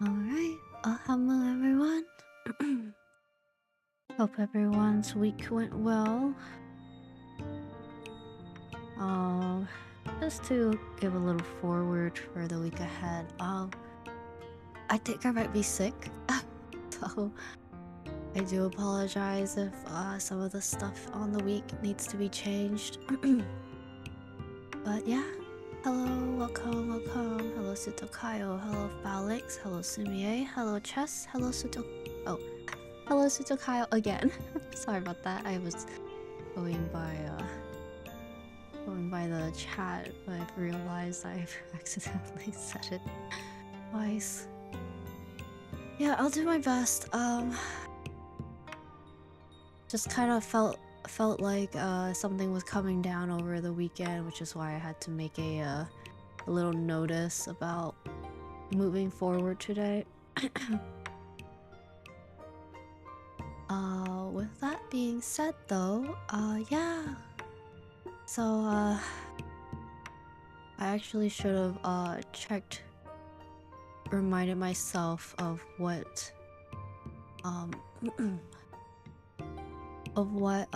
Alright, hello everyone. Hope everyone's week went well. Um, just to give a little forward for the week ahead. I think I might be sick, so I do apologize if some of the stuff on the week needs to be changed. But yeah, hello, welcome. Hello Sutokayo, hello Falix, hello Sumie, hello Chess, hello hello Sutokayo again. Sorry about that. I was going by the chat, but I've realized I've accidentally said it twice. Yeah, I'll do my best. Just kind of felt like something was coming down over the weekend, which is why I had to make a little notice about moving forward today. With that being said though, yeah. So, I actually should have reminded myself of what of what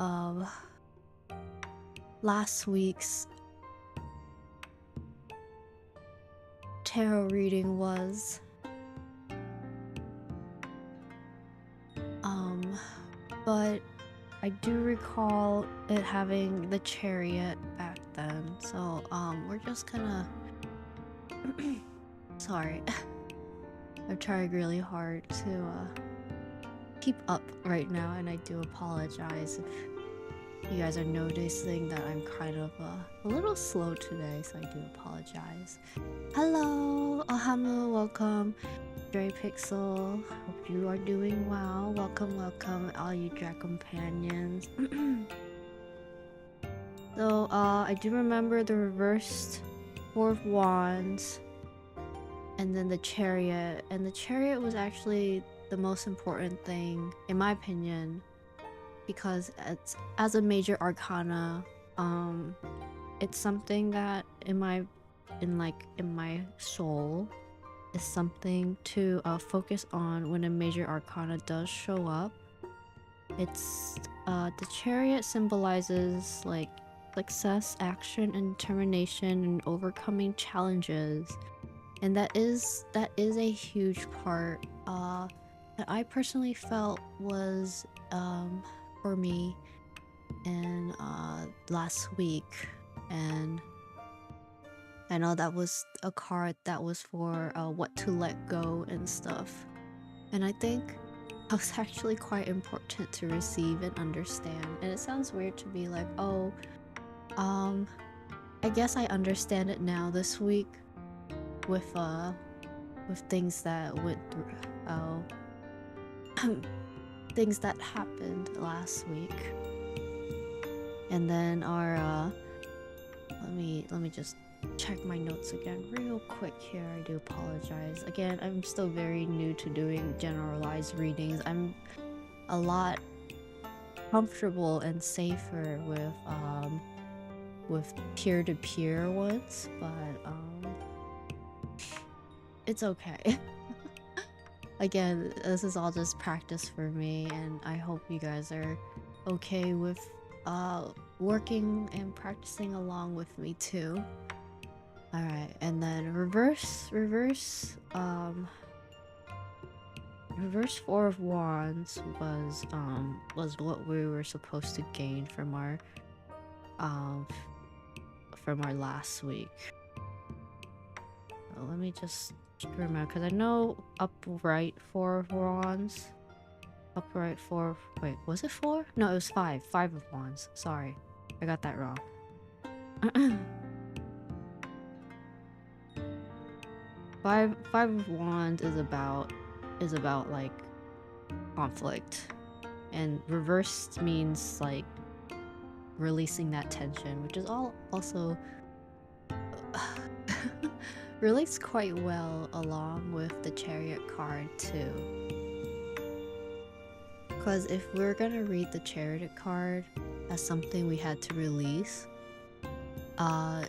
last week's tarot reading was. But I do recall it having the Chariot back then, so we're just gonna sorry. I'm trying really hard to keep up right now, and I do apologize if you guys are noticing that I'm kind of a little slow today, so I do apologize. Hello, Ohamu, welcome. Dre Pixel, hope you are doing well. Welcome, all you drag companions. So, I do remember the reversed Four of Wands, and then the Chariot. And the Chariot was actually the most important thing, in my opinion, because it's as a major arcana. It's something that in my soul is something to focus on when a major arcana does show up. It's the Chariot symbolizes like success, action, and determination, and overcoming challenges, and that is a huge part that I personally felt was for me in last week. And I know that was a card that was for what to let go and stuff. And I think that was actually quite important to receive and understand. And it sounds weird to be like, oh, I guess I understand it now this week with things that went through, things that happened last week. And then our let me just check my notes again real quick here. I do apologize. Again, I'm still very new to doing generalized readings. I'm a lot comfortable and safer with peer-to-peer ones, but it's okay. Again, this is all just practice for me, and I hope you guys are okay with working and practicing along with me too. Alright, and then reverse Four of Wands was what we were supposed to gain from our last week. So let me just remember, because I know upright Four of Wands. Upright four. Wait, was it four? No, it was five. Five of Wands. Sorry, I got that wrong. Five of Wands is about like conflict, and reversed means like releasing that tension, which is also relates quite well along with the Chariot card too. Because if we're gonna read the Chariot card as something we had to release,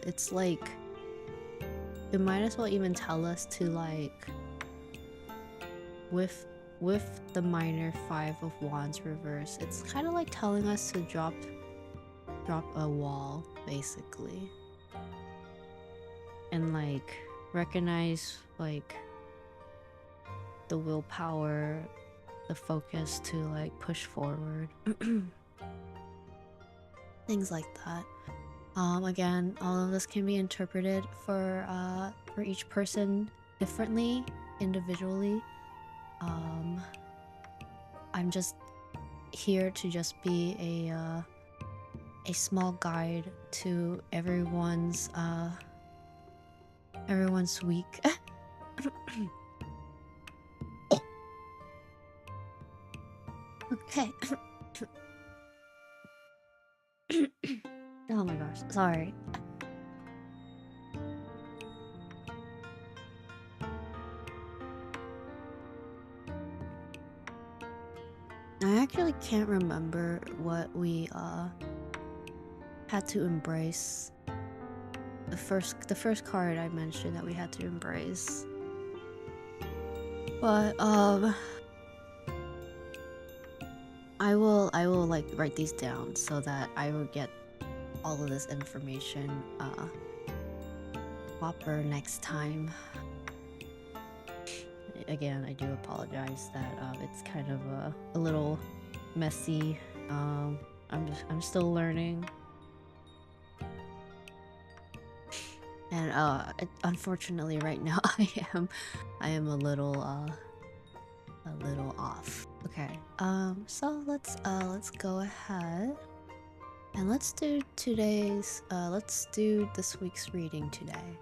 it's like it might as well even tell us to like with the minor Five of Wands reverse, it's kind of like telling us to drop a wall, basically, and like recognize like the willpower, the focus to like push forward. Things like that. Again, all of this can be interpreted for each person differently, individually. I'm just here to just be a small guide to everyone's week. Okay. Oh my gosh, sorry. I actually can't remember what we had to embrace. The first card I mentioned that we had to embrace. But I will like write these down so that I will get all of this information proper next time. Again, I do apologize that it's kind of a little messy. I'm still learning. And unfortunately right now I am a little off. Okay. So let's go ahead and let's do this week's reading today.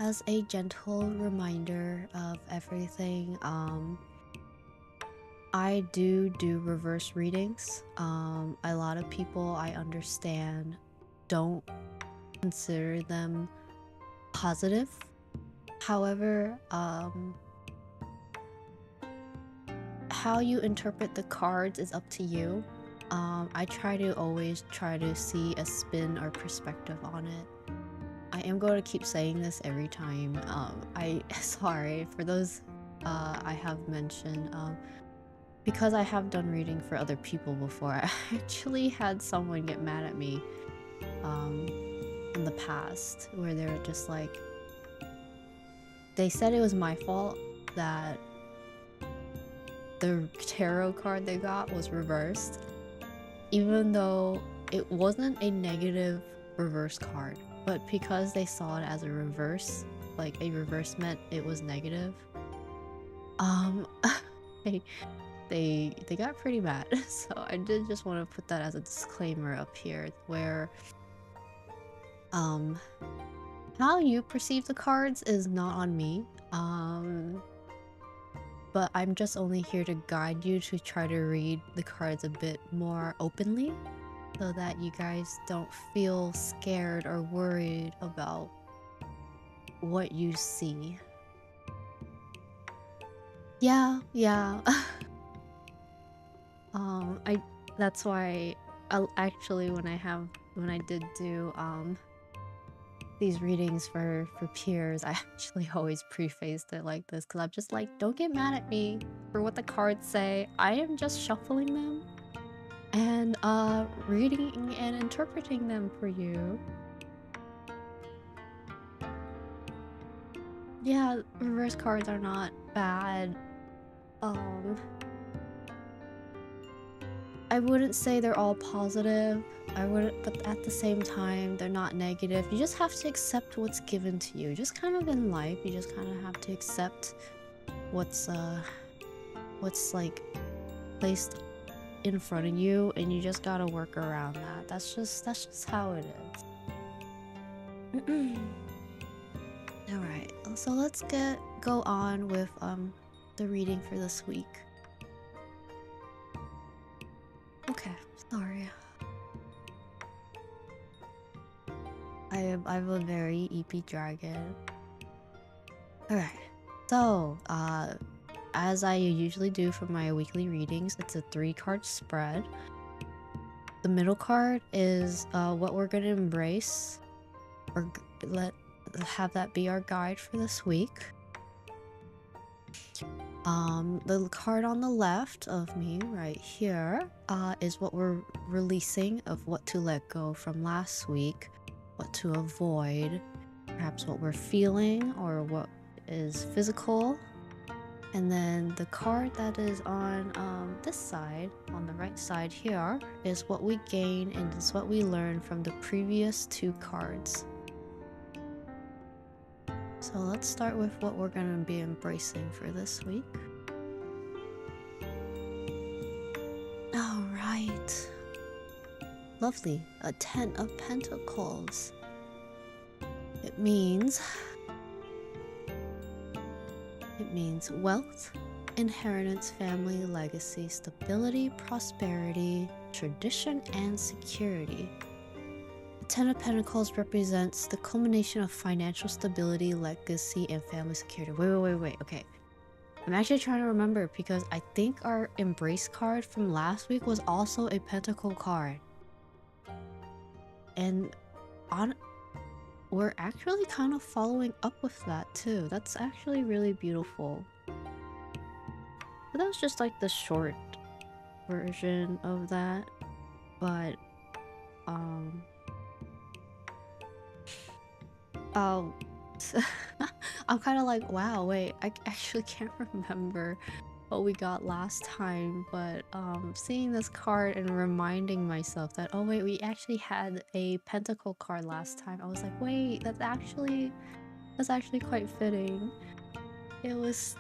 As a gentle reminder of everything, I do reverse readings. A lot of people, I understand, don't consider them positive. However, how you interpret the cards is up to you. I always try to see a spin or perspective on it. I am going to keep saying this every time. Sorry for those I have mentioned. Because I have done reading for other people before, I actually had someone get mad at me in the past, where they're just like, they said it was my fault that the tarot card they got was reversed, even though it wasn't a negative reverse card, but because they saw it as a reverse, like a reverse meant it was negative, they got pretty mad. So I did just want to put that as a disclaimer up here, where how you perceive the cards is not on me, but I'm just only here to guide you to try to read the cards a bit more openly, so that you guys don't feel scared or worried about what you see. Yeah. That's why actually when I did do these readings for peers, I actually always prefaced it like this, because I'm just like, don't get mad at me for what the cards say. I am just shuffling them and reading and interpreting them for you. Yeah, reverse cards are not bad. I wouldn't say they're all positive. But at the same time, they're not negative. You just have to accept what's given to you. Just kind of in life, you just kind of have to accept what's like placed in front of you, and you just gotta work around that. That's just how it is. All right, so let's go on with the reading for this week. Okay, sorry. I'm a very EP dragon. Alright, so as I usually do for my weekly readings, it's a 3-card spread. The middle card is what we're gonna embrace, or have that be our guide for this week. The card on the left of me right here is what we're releasing of what to let go from last week, what to avoid, perhaps what we're feeling or what is physical. And then the card that is on this side, on the right side here, is what we gain and is what we learn from the previous two cards. So let's start with what we're going to be embracing for this week. All right. Lovely. A 10 of Pentacles. It means wealth, inheritance, family, legacy, stability, prosperity, tradition, and security. The 10 of Pentacles represents the culmination of financial stability, legacy, and family security. Wait. Okay. I'm actually trying to remember because I think our Embrace card from last week was also a Pentacle card. And we're actually kind of following up with that too. That's actually really beautiful. But that was just like the short version of that. But oh, I'm kind of like, wow, wait, I actually can't remember what we got last time, but seeing this card and reminding myself that, oh wait, we actually had a Pentacle card last time, I was like, wait, that's actually quite fitting.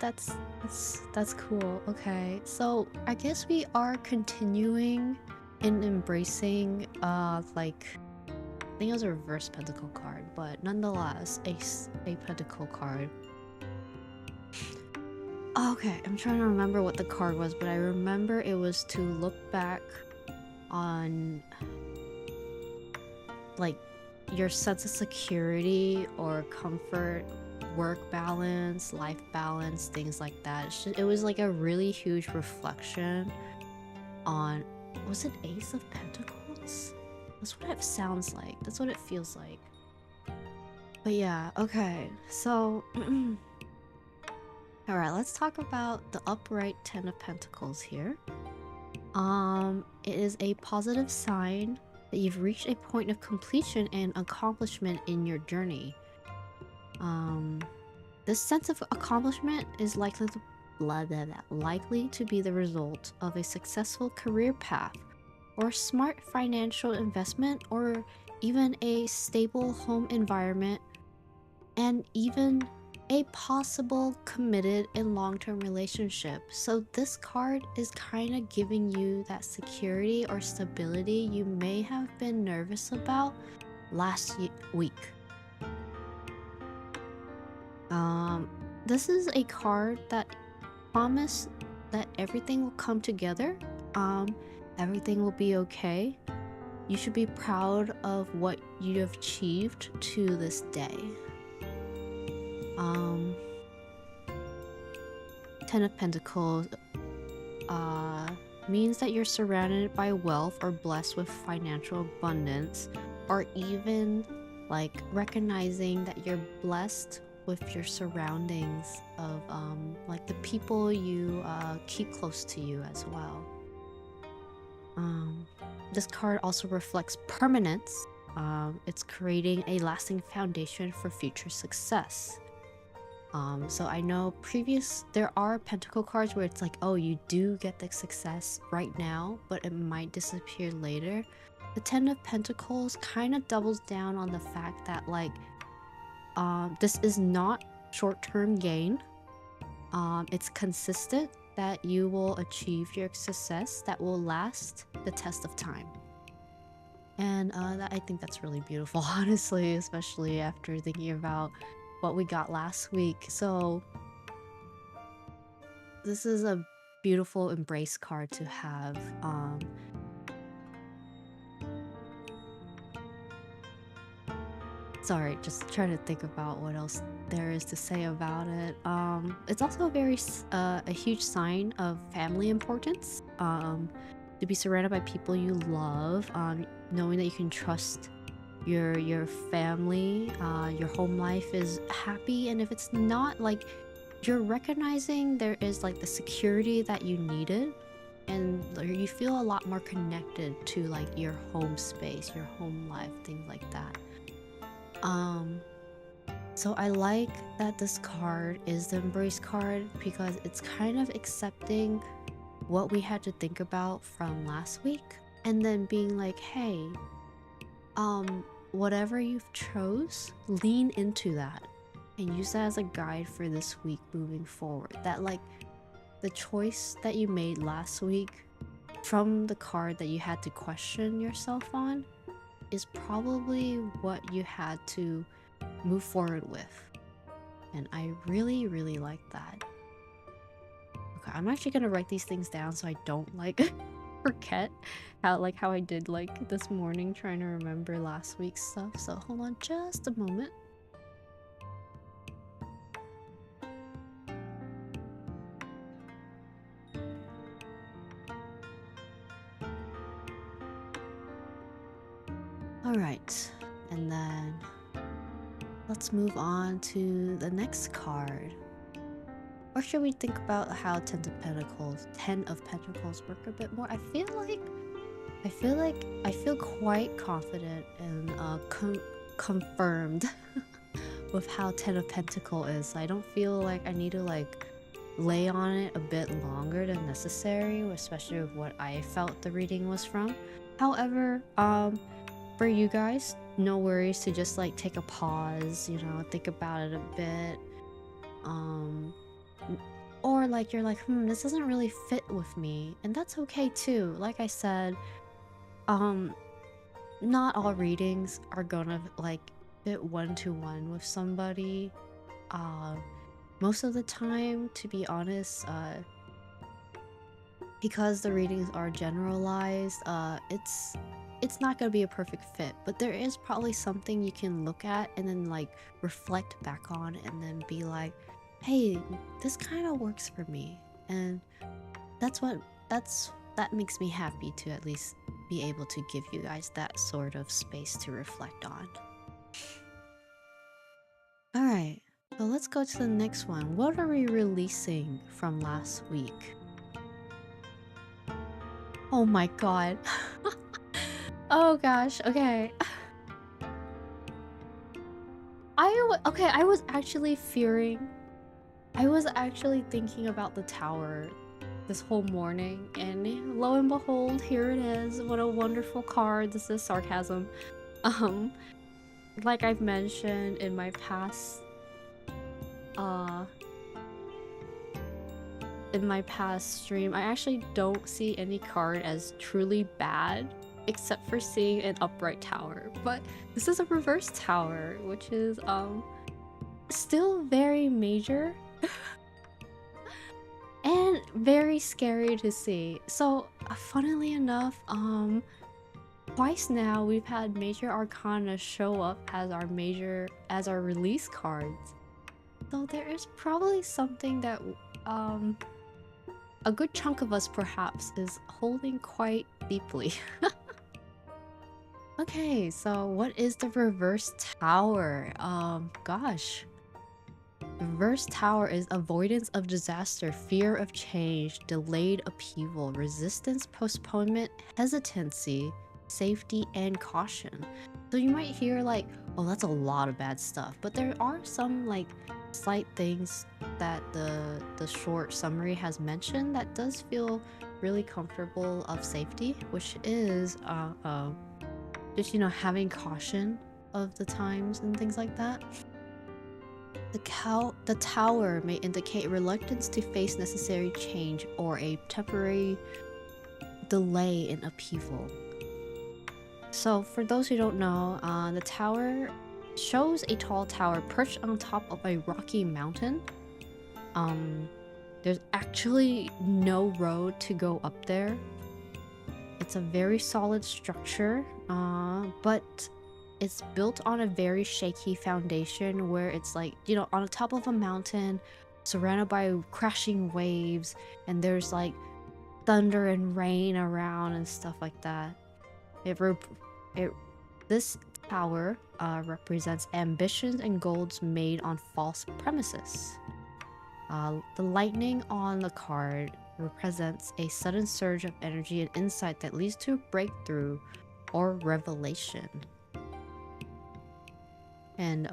That's cool. Okay, so I guess we are continuing in embracing like, I think it was a reverse Pentacle card, but nonetheless a Pentacle card. Okay, I'm trying to remember what the card was, but I remember it was to look back on like your sense of security or comfort, work balance, life balance, things like that. It was like a really huge reflection on, was it Ace of Pentacles? That's what it sounds like. That's what it feels like. But yeah, okay. So all right, let's talk about the upright 10 of Pentacles here. It is a positive sign that you've reached a point of completion and accomplishment in your journey. This sense of accomplishment is likely to be the result of a successful career path, or smart financial investment, or even a stable home environment, and even a possible committed and long-term relationship. So this card is kind of giving you that security or stability you may have been nervous about last week. This is a card that promises that everything will come together. Everything will be okay. You should be proud of what you have achieved to this day. 10 of Pentacles means that you're surrounded by wealth or blessed with financial abundance, or even like recognizing that you're blessed with your surroundings of like the people you keep close to you as well. This card also reflects permanence. It's creating a lasting foundation for future success. So I know there are Pentacle cards where it's like, oh, you do get the success right now, but it might disappear later. The 10 of Pentacles kind of doubles down on the fact that like, this is not short-term gain. It's consistent, that you will achieve your success that will last the test of time. And I think that's really beautiful, honestly, especially after thinking about what we got last week. So this is a beautiful embrace card to have. Sorry, just trying to think about what else there is to say about it. It's also a huge sign of family importance. To be surrounded by people you love, knowing that you can trust your family, your home life is happy, and if it's not, like, you're recognizing there is like the security that you needed, and you feel a lot more connected to like your home space, your home life, things like that. Um, so I like that this card is the embrace card because it's kind of accepting what we had to think about from last week and then being like, hey, whatever you've chose, lean into that and use that as a guide for this week moving forward. That like the choice that you made last week from the card that you had to question yourself on is probably what you had to move forward with. And I really, really like that. Okay, I'm actually gonna write these things down so I don't like forget how I did like this morning trying to remember last week's stuff. So hold on just a moment. All right, and then let's move on to the next card. Or should we think about how Ten of Pentacles work a bit more? I feel quite confident and confirmed with how Ten of Pentacles is. I don't feel like I need to like lay on it a bit longer than necessary, especially with what I felt the reading was from. However, for you guys, no worries to just like take a pause, you know, think about it a bit. Or like you're like, this doesn't really fit with me, and that's okay too. Like I said, not all readings are gonna like fit one-to-one with somebody. Most of the time, to be honest, because the readings are generalized, it's not gonna be a perfect fit, but there is probably something you can look at and then like reflect back on and then be like, hey, this kind of works for me. And that makes me happy to at least be able to give you guys that sort of space to reflect on. All right, so let's go to the next one. What are we releasing from last week? Oh my god. Oh gosh, okay. I was actually thinking about the tower this whole morning, and lo and behold, here it is. What a wonderful card. This is sarcasm. Like I've mentioned in my past stream, I actually don't see any card as truly bad except for seeing an upright tower. But this is a reverse tower, which is still very major and very scary to see. So funnily enough, twice now we've had major arcana show up as our release cards. So there is probably something that a good chunk of us perhaps is holding quite deeply. Okay, so what is the reverse tower? Gosh. The reverse tower is avoidance of disaster, fear of change, delayed upheaval, resistance, postponement, hesitancy, safety, and caution. So you might hear like, oh, that's a lot of bad stuff, but there are some like slight things that the short summary has mentioned that does feel really comfortable of safety, which is just, you know, having caution of the times and things like that. The tower may indicate reluctance to face necessary change or a temporary delay in upheaval. So for those who don't know, the tower shows a tall tower perched on top of a rocky mountain. There's actually no road to go up there. It's a very solid structure, but it's built on a very shaky foundation where it's like, you know, on the top of a mountain, surrounded by crashing waves, and there's like thunder and rain around and stuff like that. This tower represents ambitions and goals made on false premises. The lightning on the card represents a sudden surge of energy and insight that leads to a breakthrough or revelation. And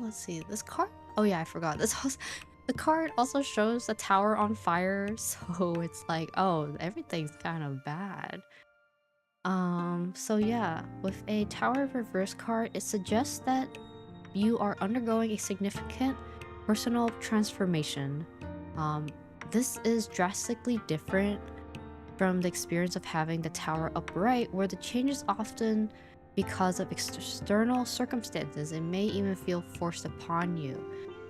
let's see, this card. Oh yeah, I forgot. The card also shows the tower on fire, so it's like, oh, everything's kind of bad. So yeah, with a tower reverse card, it suggests that you are undergoing a significant personal transformation. This is drastically different from the experience of having the tower upright, where the change is often because of external circumstances and may even feel forced upon you.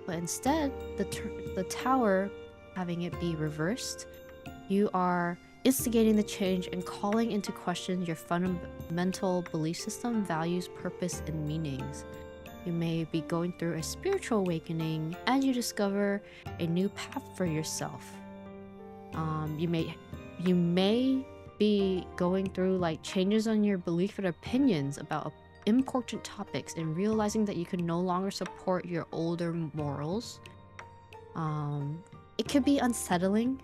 But instead, the tower, having it be reversed, you are instigating the change and calling into question your fundamental belief system, values, purpose, and meanings. You may be going through a spiritual awakening as you discover a new path for yourself. You may be going through like changes on your belief and opinions about important topics and realizing that you can no longer support your older morals. It could be unsettling,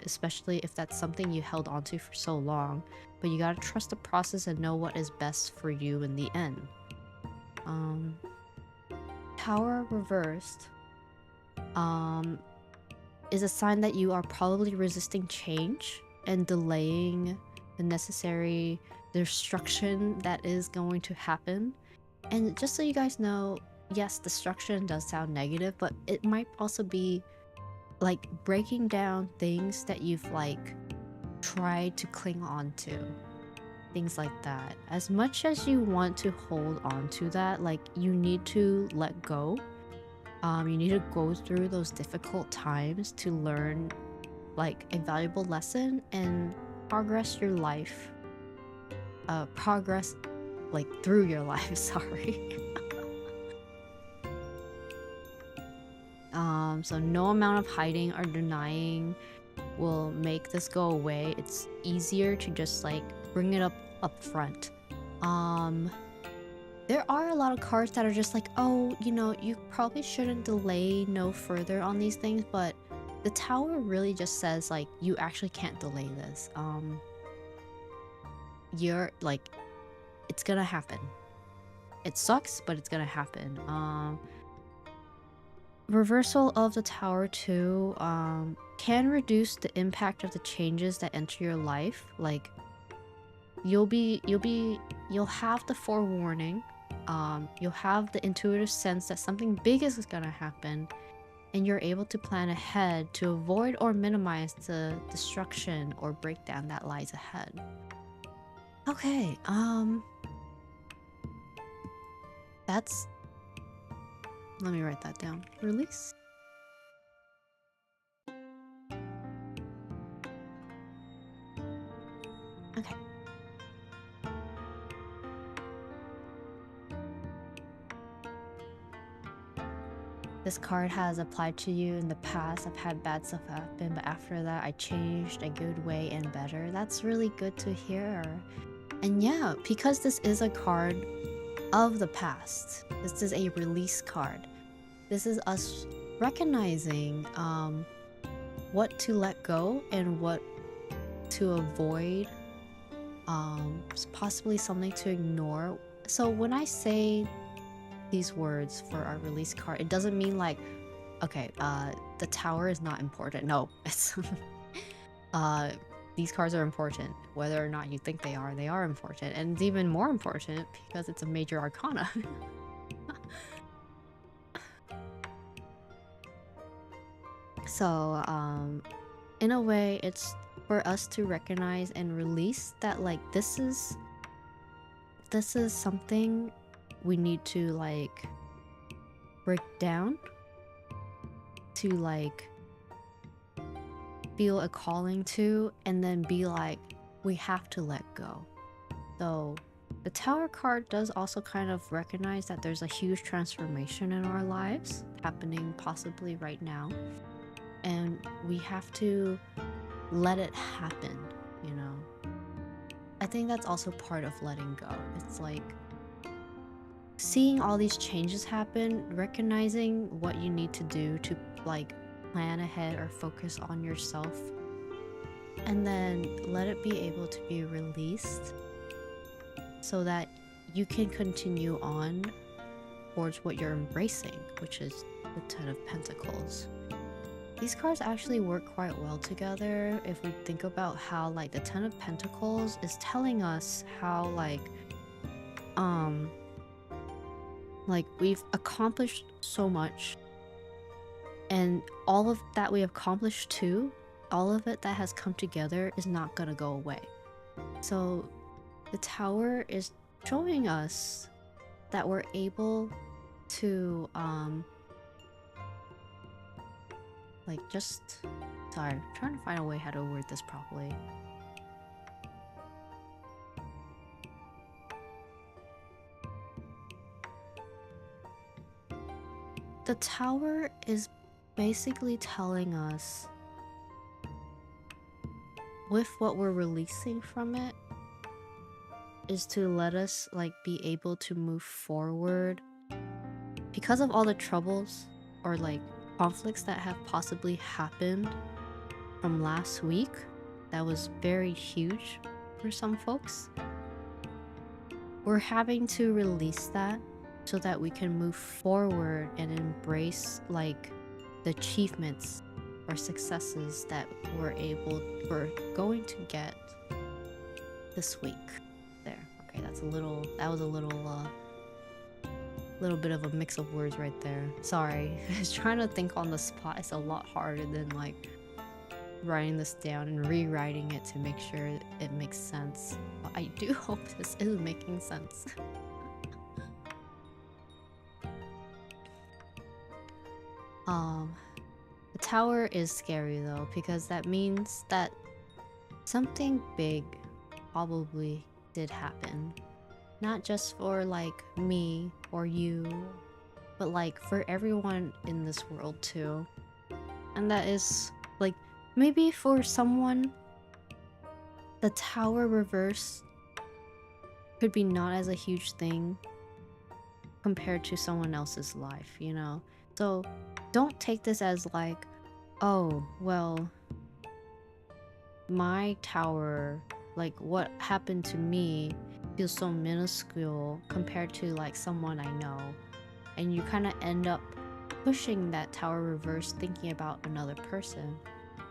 especially if that's something you held onto for so long, but you gotta trust the process and know what is best for you in the end. Tower reversed is a sign that you are probably resisting change and delaying the necessary destruction that is going to happen. And just so you guys know, yes, destruction does sound negative, but it might also be like breaking down things that you've like tried to cling on to. Things like that. As much as you want to hold on to that, like you need to let go. You need to go through those difficult times to learn like a valuable lesson and progress your life. Progress like through your life, sorry. So no amount of hiding or denying will make this go away. It's easier to just like bring it up front. There are a lot of cards that are just like, oh, you know, you probably shouldn't delay no further on these things, but the tower really just says like you actually can't delay this. You're like, it's gonna happen. It sucks, but it's gonna happen. Reversal of the tower too can reduce the impact of the changes that enter your life. Like you'll have the forewarning, you'll have the intuitive sense that something big is gonna happen, and you're able to plan ahead to avoid or minimize the destruction or breakdown that lies ahead. Okay, that's... let me write that down. Release. Okay. This card has applied to you in the past. I've had bad stuff happen, but after that I changed a good way and better. That's really good to hear. And yeah, because this is a card of the past, this is a release card. This is us recognizing what to let go and what to avoid, possibly something to ignore. So when I say these words for our release card, it doesn't mean like, okay, the tower is not important. No, it's these cards are important. Whether or not you think they are important. And it's even more important because it's a major arcana. So, in a way, it's for us to recognize and release that, like, this is something we need to, like, break down to, like, feel a calling to, and then be like, we have to let go. So the Tower card does also kind of recognize that there's a huge transformation in our lives happening possibly right now, and we have to let it happen, you know. I think that's also part of letting go. It's like seeing all these changes happen, recognizing what you need to do to like plan ahead or focus on yourself, and then let it be able to be released so that you can continue on towards what you're embracing, which is the Ten of Pentacles. These cards actually work quite well together if we think about how like the Ten of Pentacles is telling us how like we've accomplished so much, and all of that we have accomplished too, all of it that has come together is not gonna go away. So the Tower is showing us that we're able to like just sorry, I'm trying to find a way how to word this properly. The Tower is basically telling us with what we're releasing from it is to let us like be able to move forward because of all the troubles or like conflicts that have possibly happened from last week. That was very huge for some folks. We're having to release that so that we can move forward and embrace like the achievements or successes that we're going to get this week. There. Okay, that was a little bit of a mix of words right there. Sorry. I was trying to think on the spot. It's a lot harder than like writing this down and rewriting it to make sure it makes sense. But I do hope this is making sense. The Tower is scary though, because that means that something big probably did happen. Not just for like me or you, but like for everyone in this world too. And that is like maybe for someone the Tower reverse could be not as a huge thing compared to someone else's life, you know? So don't take this as like, oh, well, my tower, like what happened to me feels so minuscule compared to like someone I know. And you kind of end up pushing that tower reverse thinking about another person.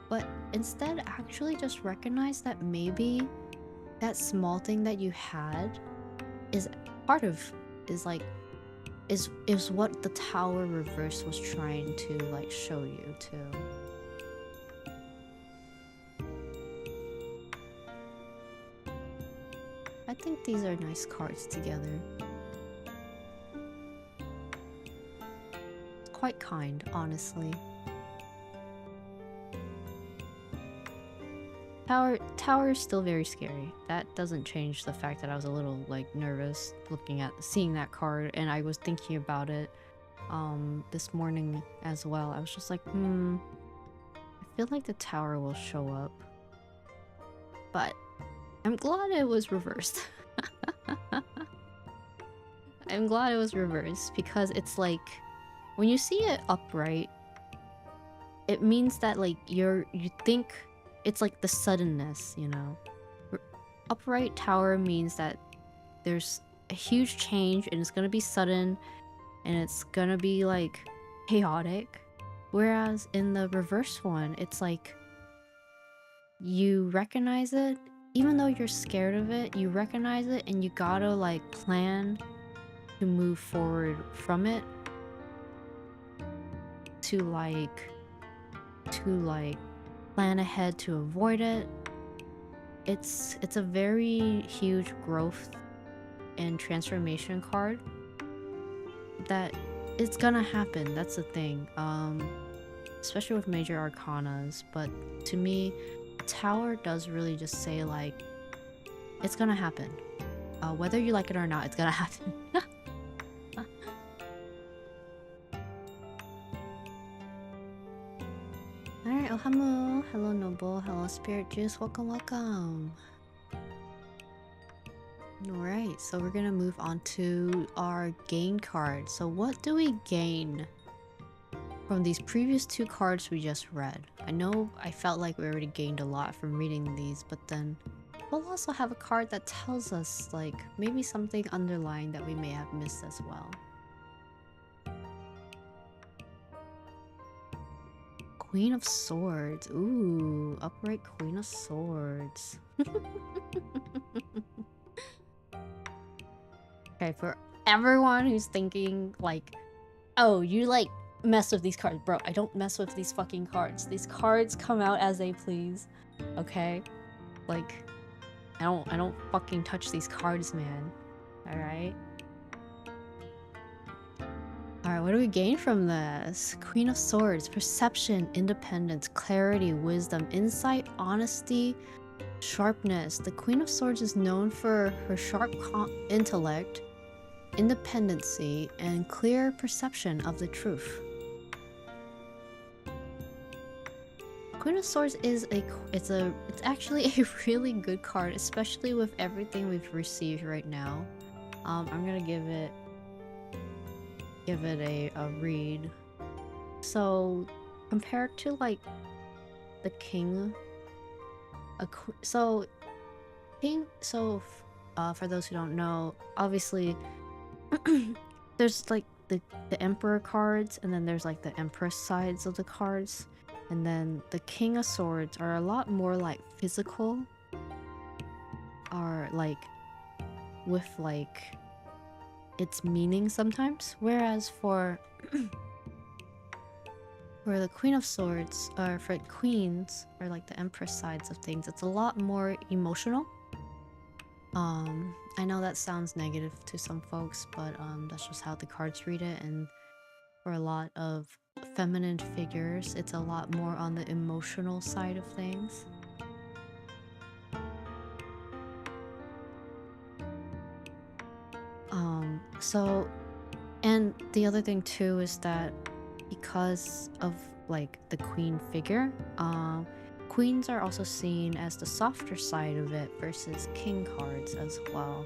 But instead, actually just recognize that maybe that small thing that you had is what the tower reverse was trying to like show you too. I think these are nice cards together. It's quite kind, honestly. Tower is still very scary. That doesn't change the fact that I was a little like nervous seeing that card, and I was thinking about it this morning as well. I was just like, I feel like the Tower will show up. But I'm glad it was reversed. I'm glad it was reversed because it's like when you see it upright, it means that like you think it's like the suddenness, you know. Upright Tower means that there's a huge change and it's gonna be sudden and it's gonna be like chaotic. Whereas in the reverse one, it's like you recognize it, even though you're scared of it, you recognize it and you gotta like plan to move forward from it to like plan ahead to avoid it. It's a very huge growth and transformation card that it's gonna happen. That's the thing. Especially with major arcanas, but to me, Tower does really just say like it's gonna happen. Whether you like it or not, it's gonna happen. Alright, Ohamu. Hello, Noble. Hello, Spirit Juice. Welcome, welcome. Alright, so we're gonna move on to our gain card. So what do we gain from these previous two cards we just read. I know I felt like we already gained a lot from reading these, but then we'll also have a card that tells us, like, maybe something underlying that we may have missed as well. Queen of Swords. Ooh, upright Queen of Swords. Okay, for everyone who's thinking, like, oh, you, like, mess with these cards. Bro, I don't mess with these fucking cards. These cards come out as they please. Okay? Like, I don't fucking touch these cards, man. Alright? Alright, what do we gain from this? Queen of Swords, perception, independence, clarity, wisdom, insight, honesty, sharpness. The Queen of Swords is known for her sharp intellect, independency, and clear perception of the truth. Queen of Swords is it's actually a really good card, especially with everything we've received right now. I'm gonna give it a read. So compared to, like, the King, for those who don't know, obviously there's like the Emperor cards, and then there's like the Empress sides of the cards, and then the King of Swords are a lot more like physical, are like with like its meaning sometimes, whereas for the Queen of Swords, or for queens, or like the Empress sides of things, it's a lot more emotional. I know that sounds negative to some folks, but that's just how the cards read it, and for a lot of feminine figures, it's a lot more on the emotional side of things. So, and the other thing too is that because of, like, the queen figure, queens are also seen as the softer side of it versus king cards as well.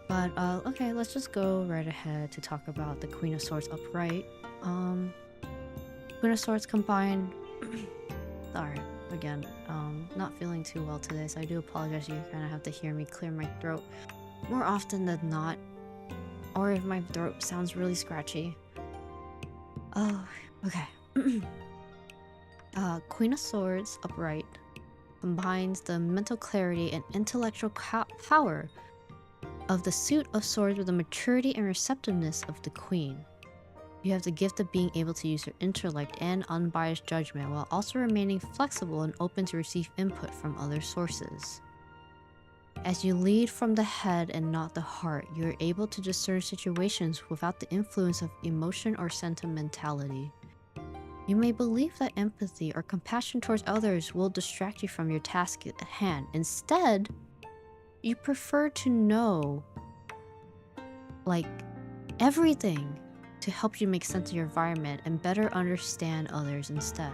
But okay, let's just go right ahead to talk about the Queen of Swords upright. Queen of Swords combined. Sorry, again, not feeling too well today, so I do apologize. You kind of have to hear me clear my throat more often than not, or if my throat sounds really scratchy. Oh, okay. Queen of Swords upright combines the mental clarity and intellectual power of the suit of swords with the maturity and receptiveness of the queen. You have the gift of being able to use your intellect and unbiased judgment while also remaining flexible and open to receive input from other sources. As you lead from the head and not the heart, you are able to discern situations without the influence of emotion or sentimentality. You may believe that empathy or compassion towards others will distract you from your task at hand. Instead, you prefer to know, like, everything to help you make sense of your environment and better understand others instead.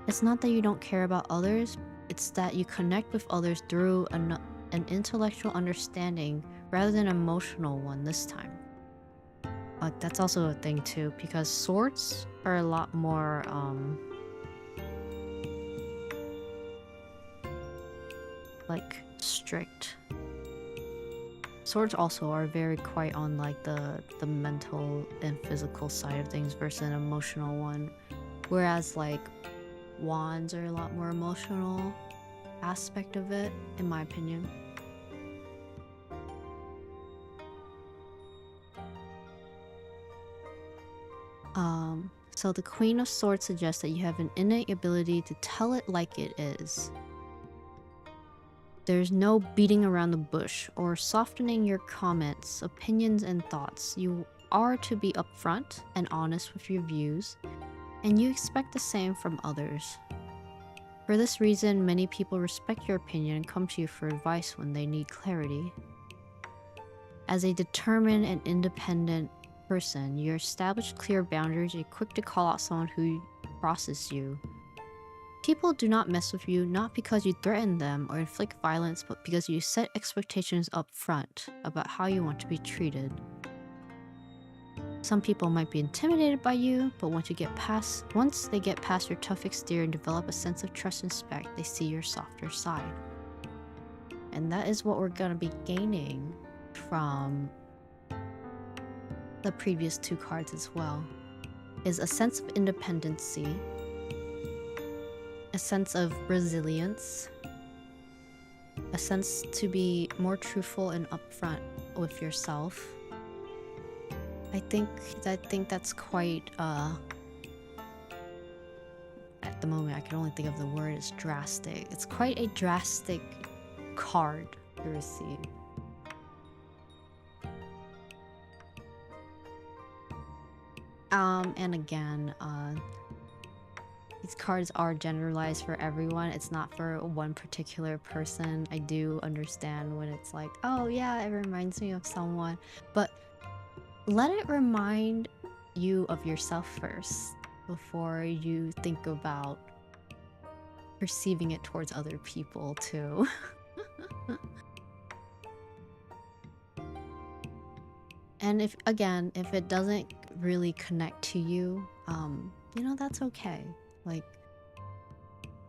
It's not that you don't care about others, it's that you connect with others through an intellectual understanding rather than an emotional one this time. Like, that's also a thing too, because swords are a lot more like strict. Swords also are very quite on like the mental and physical side of things versus an emotional one, whereas like wands are a lot more emotional aspect of it, in my opinion. So the Queen of Swords suggests that you have an innate ability to tell it like it is. There's no beating around the bush or softening your comments, opinions, and thoughts. You are to be upfront and honest with your views, and you expect the same from others. For this reason, many people respect your opinion and come to you for advice when they need clarity. As a determined and independent person, you establish clear boundaries, you're quick to call out someone who crosses you. People do not mess with you not because you threaten them or inflict violence, but because you set expectations up front about how you want to be treated. Some people might be intimidated by you, but once they get past your tough exterior and develop a sense of trust and respect, they see your softer side. And that is what we're gonna be gaining from the previous two cards as well, is a sense of independency, a sense of resilience, a sense to be more truthful and upfront with yourself. I think that's quite at the moment I can only think of the word as drastic. It's quite a drastic card to receive. And again, these cards are generalized for everyone. It's not for one particular person. I do understand when it's like, oh yeah, it reminds me of someone, but let it remind you of yourself first before you think about perceiving it towards other people too. And if it doesn't really connect to you, you know, that's okay. Like,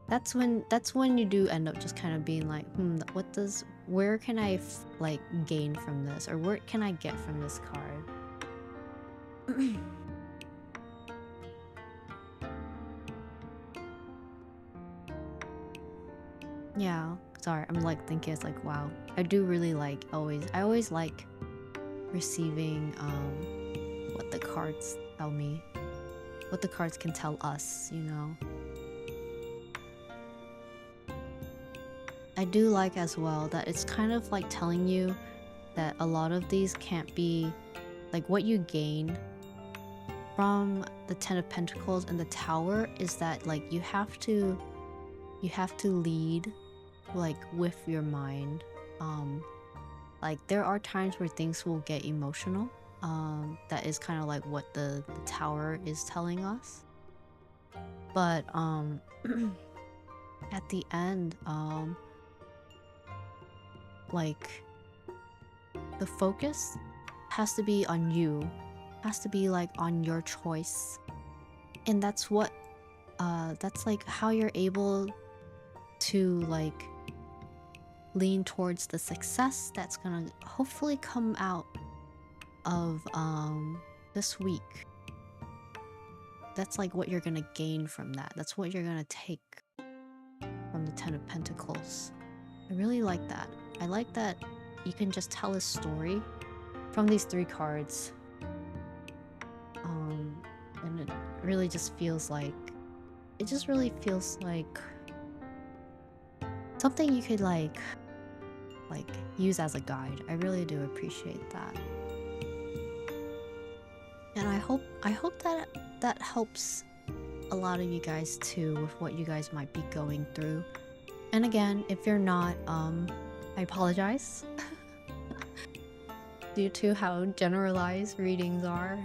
that's when you do end up just kind of being like, where can I like gain from this, or where can I get from this card? Yeah, sorry, I'm like thinking, it's like, wow, I do really like I always like receiving what the cards tell me, what the cards can tell us, you know. I do like as well that it's kind of like telling you that a lot of these can't be like what you gain from the Ten of Pentacles and the Tower is that like you have to lead like with your mind. Like there are times where things will get emotional. That is kind of like what the Tower is telling us. But at the end, like the focus has to be on you, has to be like on your choice, and that's what that's like how you're able to like lean towards the success that's gonna hopefully come out of this week. That's like what you're gonna gain from that. That's what you're gonna take from the Ten of Pentacles. I really like that. I like that you can just tell a story from these three cards. And it really just feels like something you could like use as a guide. I really do appreciate that. And I hope that helps a lot of you guys too with what you guys might be going through. And again, if you're not, I apologize. Due to how generalized readings are,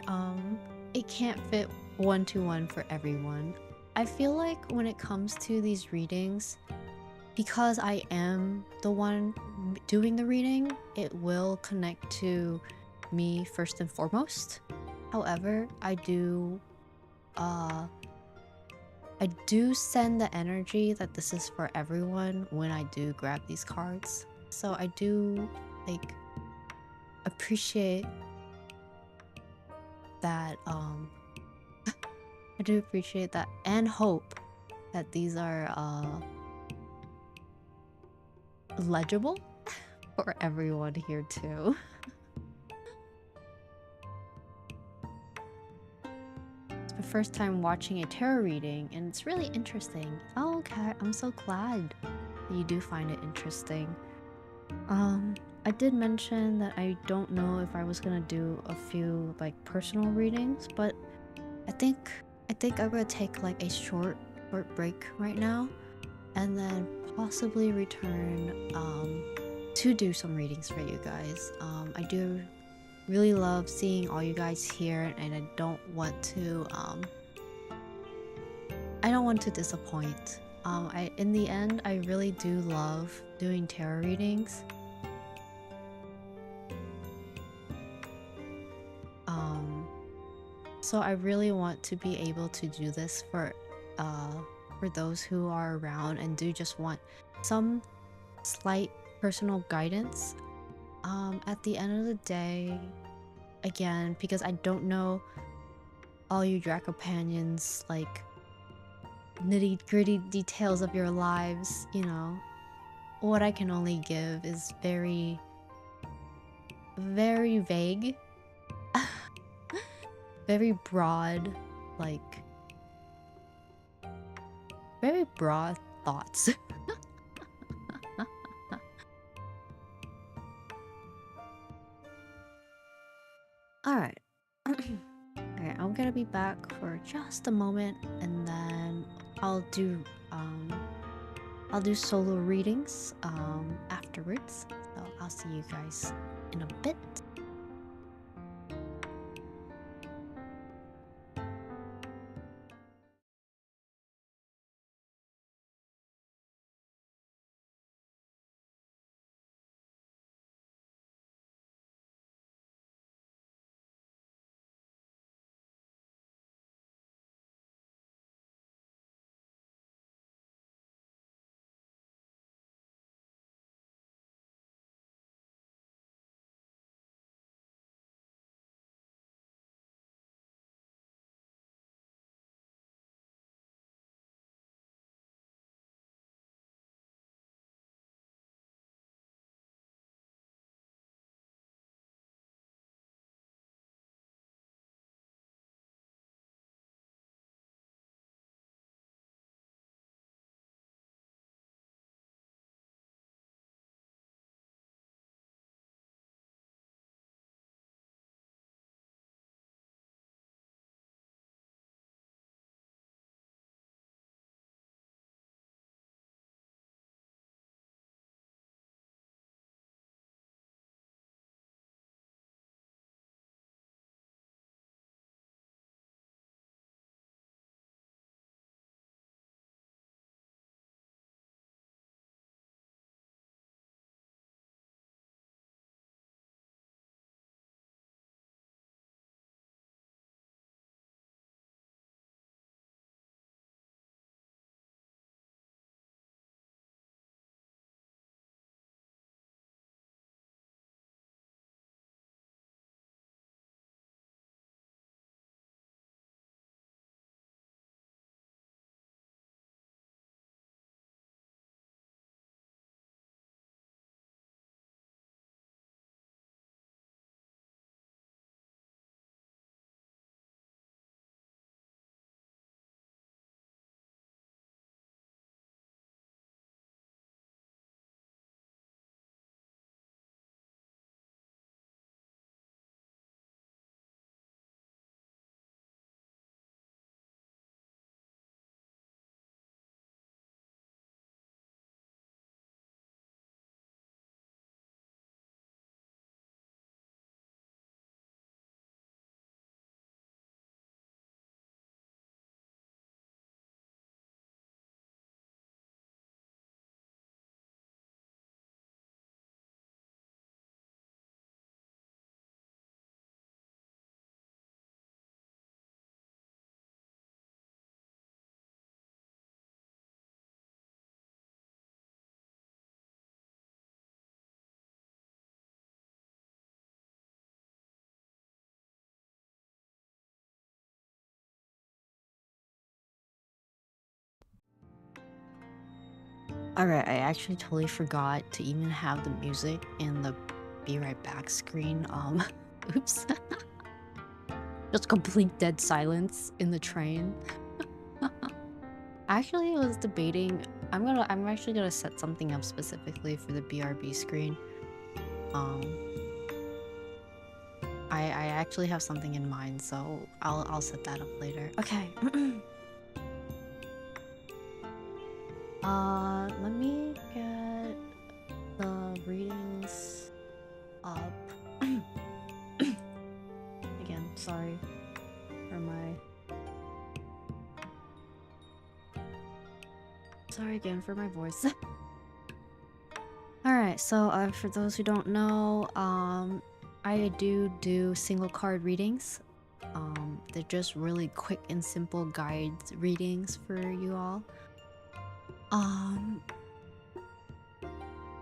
it can't fit one-to-one for everyone. I feel like when it comes to these readings, because I am the one doing the reading, it will connect to me first and foremost. However, I do send the energy that this is for everyone when I do grab these cards. So I do like appreciate that I do appreciate that and hope that these are legible for everyone here too. It's my first time watching a tarot reading and it's really interesting. Oh, okay, I'm so glad that you do find it interesting. I did mention that I don't know if I was gonna do a few like personal readings, but I think I'm gonna take like a short break right now and then possibly return to do some readings for you guys. I do really love seeing all you guys here, and I don't want to disappoint. In the end, I really do love doing tarot readings. So I really want to be able to do this uh for those who are around and do just want some slight personal guidance. At the end of the day, again, because I don't know all you drag companions like nitty gritty details of your lives, you know, what I can only give is very, very vague, very broad, like very broad thoughts. All right. Okay, I'm gonna be back for just a moment and then I'll do um I'll do solo readings afterwards. So I'll see you guys in a bit. Alright, I actually totally forgot to even have the music in the be right back screen. Oops. Just complete dead silence in the train. Actually, I was debating. I'm actually gonna set something up specifically for the BRB screen. Um, I actually have something in mind, so I'll set that up later. Okay. Let me get the readings up. Again, sorry for my voice. Alright, so for those who don't know, I do single card readings. they're just really quick and simple guide readings for you all. Um,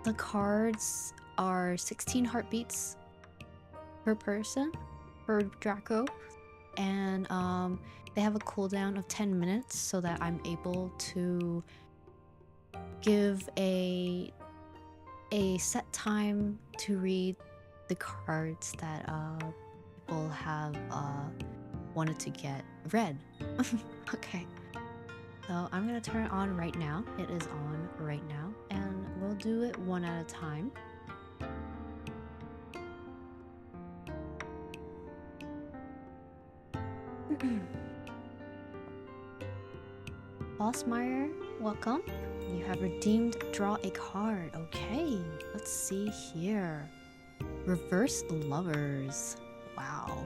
the cards are 16 heartbeats per person for Draco, and they have a cooldown of 10 minutes so that I'm able to give a set time to read the cards that people have wanted to get read. Okay, so I'm gonna turn it on right now. It is on right now, and we'll do it one at a time. Bossmeyer, welcome. You have redeemed draw a card. Okay, let's see here. Reverse lovers. Wow.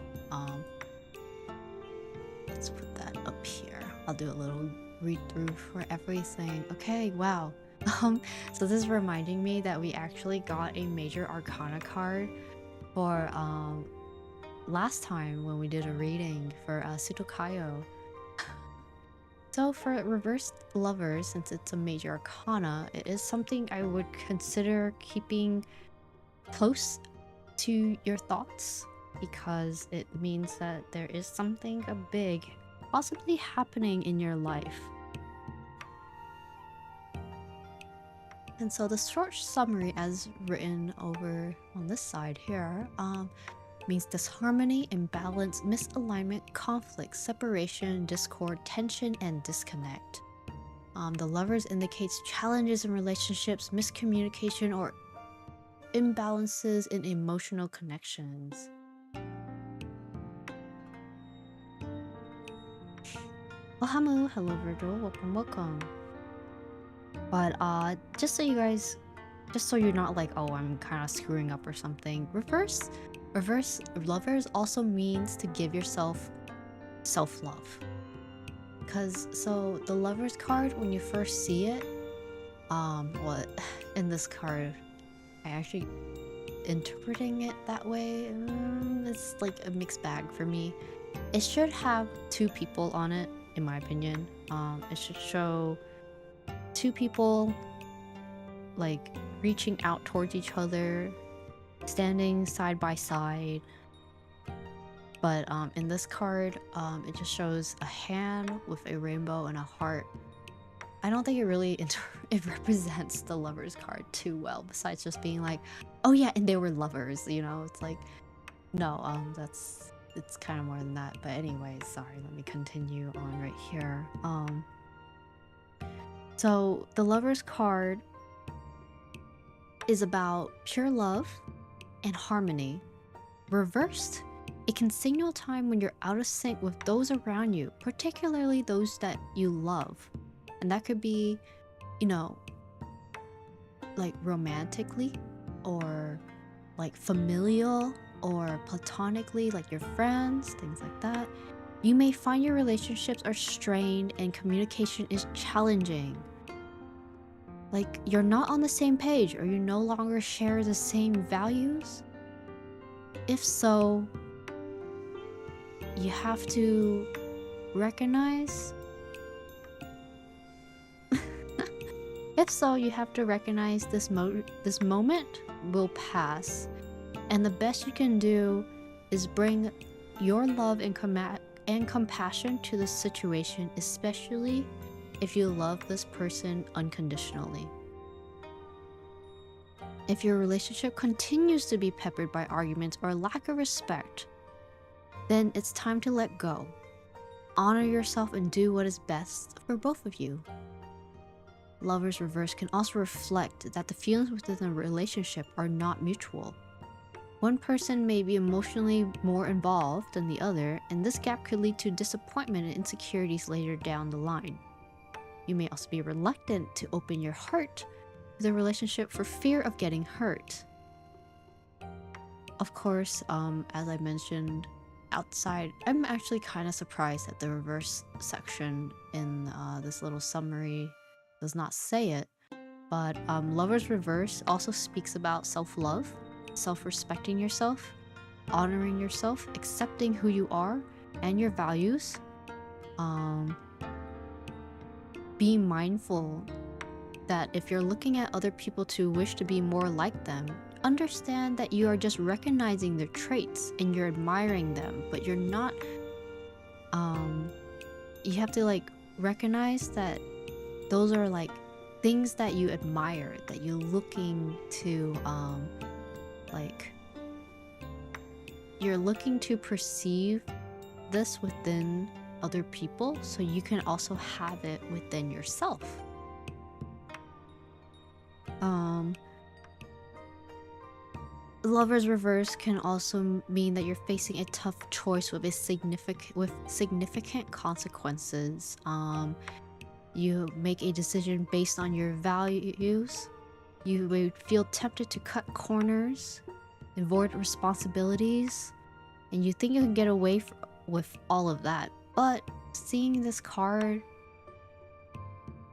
Let's put that up here. I'll do a little read through for everything. Okay, wow. So this is reminding me that we actually got a major arcana card for last time when we did a reading for Sutokayo. So for reversed lovers, since it's a major arcana, it is something I would consider keeping close to your thoughts, because it means that there is something big possibly happening in your life. And so the short summary as written over on this side here means disharmony, imbalance, misalignment, conflict, separation, discord, tension, and disconnect. The lovers indicates challenges in relationships, miscommunication, or imbalances in emotional connections. Oh, hello Virgil, welcome. But just so you guys, just so you're not like, oh, I'm kind of screwing up or something, reverse lovers also means to give yourself self-love. Because so the lovers card, when you first see it, what in this card, I actually interpreting it that way, it's like a mixed bag for me. It should have two people on it, in my opinion. It should show two people like reaching out towards each other, standing side by side. But in this card, it just shows a hand with a rainbow and a heart. I don't think it really it represents the lovers card too well, besides just being like, oh yeah, and they were lovers, you know? It's like, no, it's kind of more than that. But anyway, sorry, let me continue on right here. So the lovers card is about pure love and harmony. Reversed, it can signal time when you're out of sync with those around you, particularly those that you love. And that could be, you know, like romantically, or like familial, or platonically, like your friends, things like that. You may find your relationships are strained and communication is challenging. Like you're not on the same page, or you no longer share the same values. If so, you have to recognize if so, you have to recognize this moment will pass, and the best you can do is bring your love and compassion to the situation, especially if you love this person unconditionally. If your relationship continues to be peppered by arguments or lack of respect, then it's time to let go. Honor yourself and do what is best for both of you. Lovers reverse can also reflect that the feelings within a relationship are not mutual. One person may be emotionally more involved than the other, and this gap could lead to disappointment and insecurities later down the line. You may also be reluctant to open your heart to the relationship for fear of getting hurt. Of course, as I mentioned, outside, I'm actually kind of surprised that the reverse section in this little summary does not say it, but Lover's Reverse also speaks about self-love, self-respecting yourself, honoring yourself, accepting who you are, and your values. Um, be mindful that if you're looking at other people to wish to be more like them, understand that you are just recognizing their traits and you're admiring them, but you're not. You have to like recognize that those are like things that you admire, that you're looking to like you're looking to perceive this within other people so you can also have it within yourself. Lover's reverse can also mean that you're facing a tough choice with significant consequences. You make a decision based on your values. You would feel tempted to cut corners, avoid responsibilities, and you think you can get away with all of that. But seeing this card,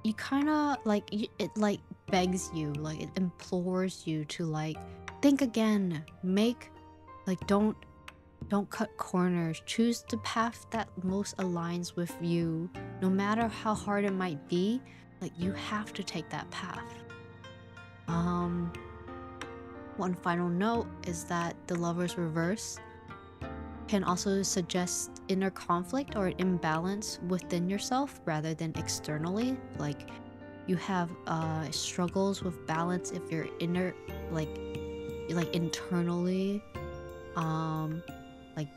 you kind of like it like begs you, like it implores you to like think again, make like don't cut corners, choose the path that most aligns with you, no matter how hard it might be. Like you have to take that path. One final note is that the Lover's reverse can also suggest inner conflict or imbalance within yourself rather than externally. Like you have struggles with balance if you're like internally. Like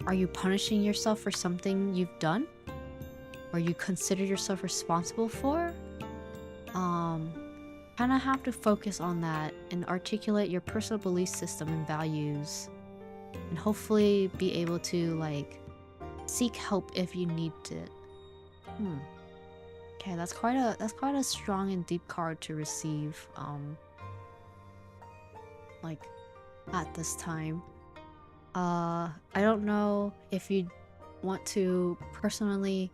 are you punishing yourself for something you've done or you consider yourself responsible for? Kind of have to focus on that and articulate your personal belief system and values, and hopefully be able to like seek help if you need it. Okay, that's quite a strong and deep card to receive like at this time. I don't know if you want to personally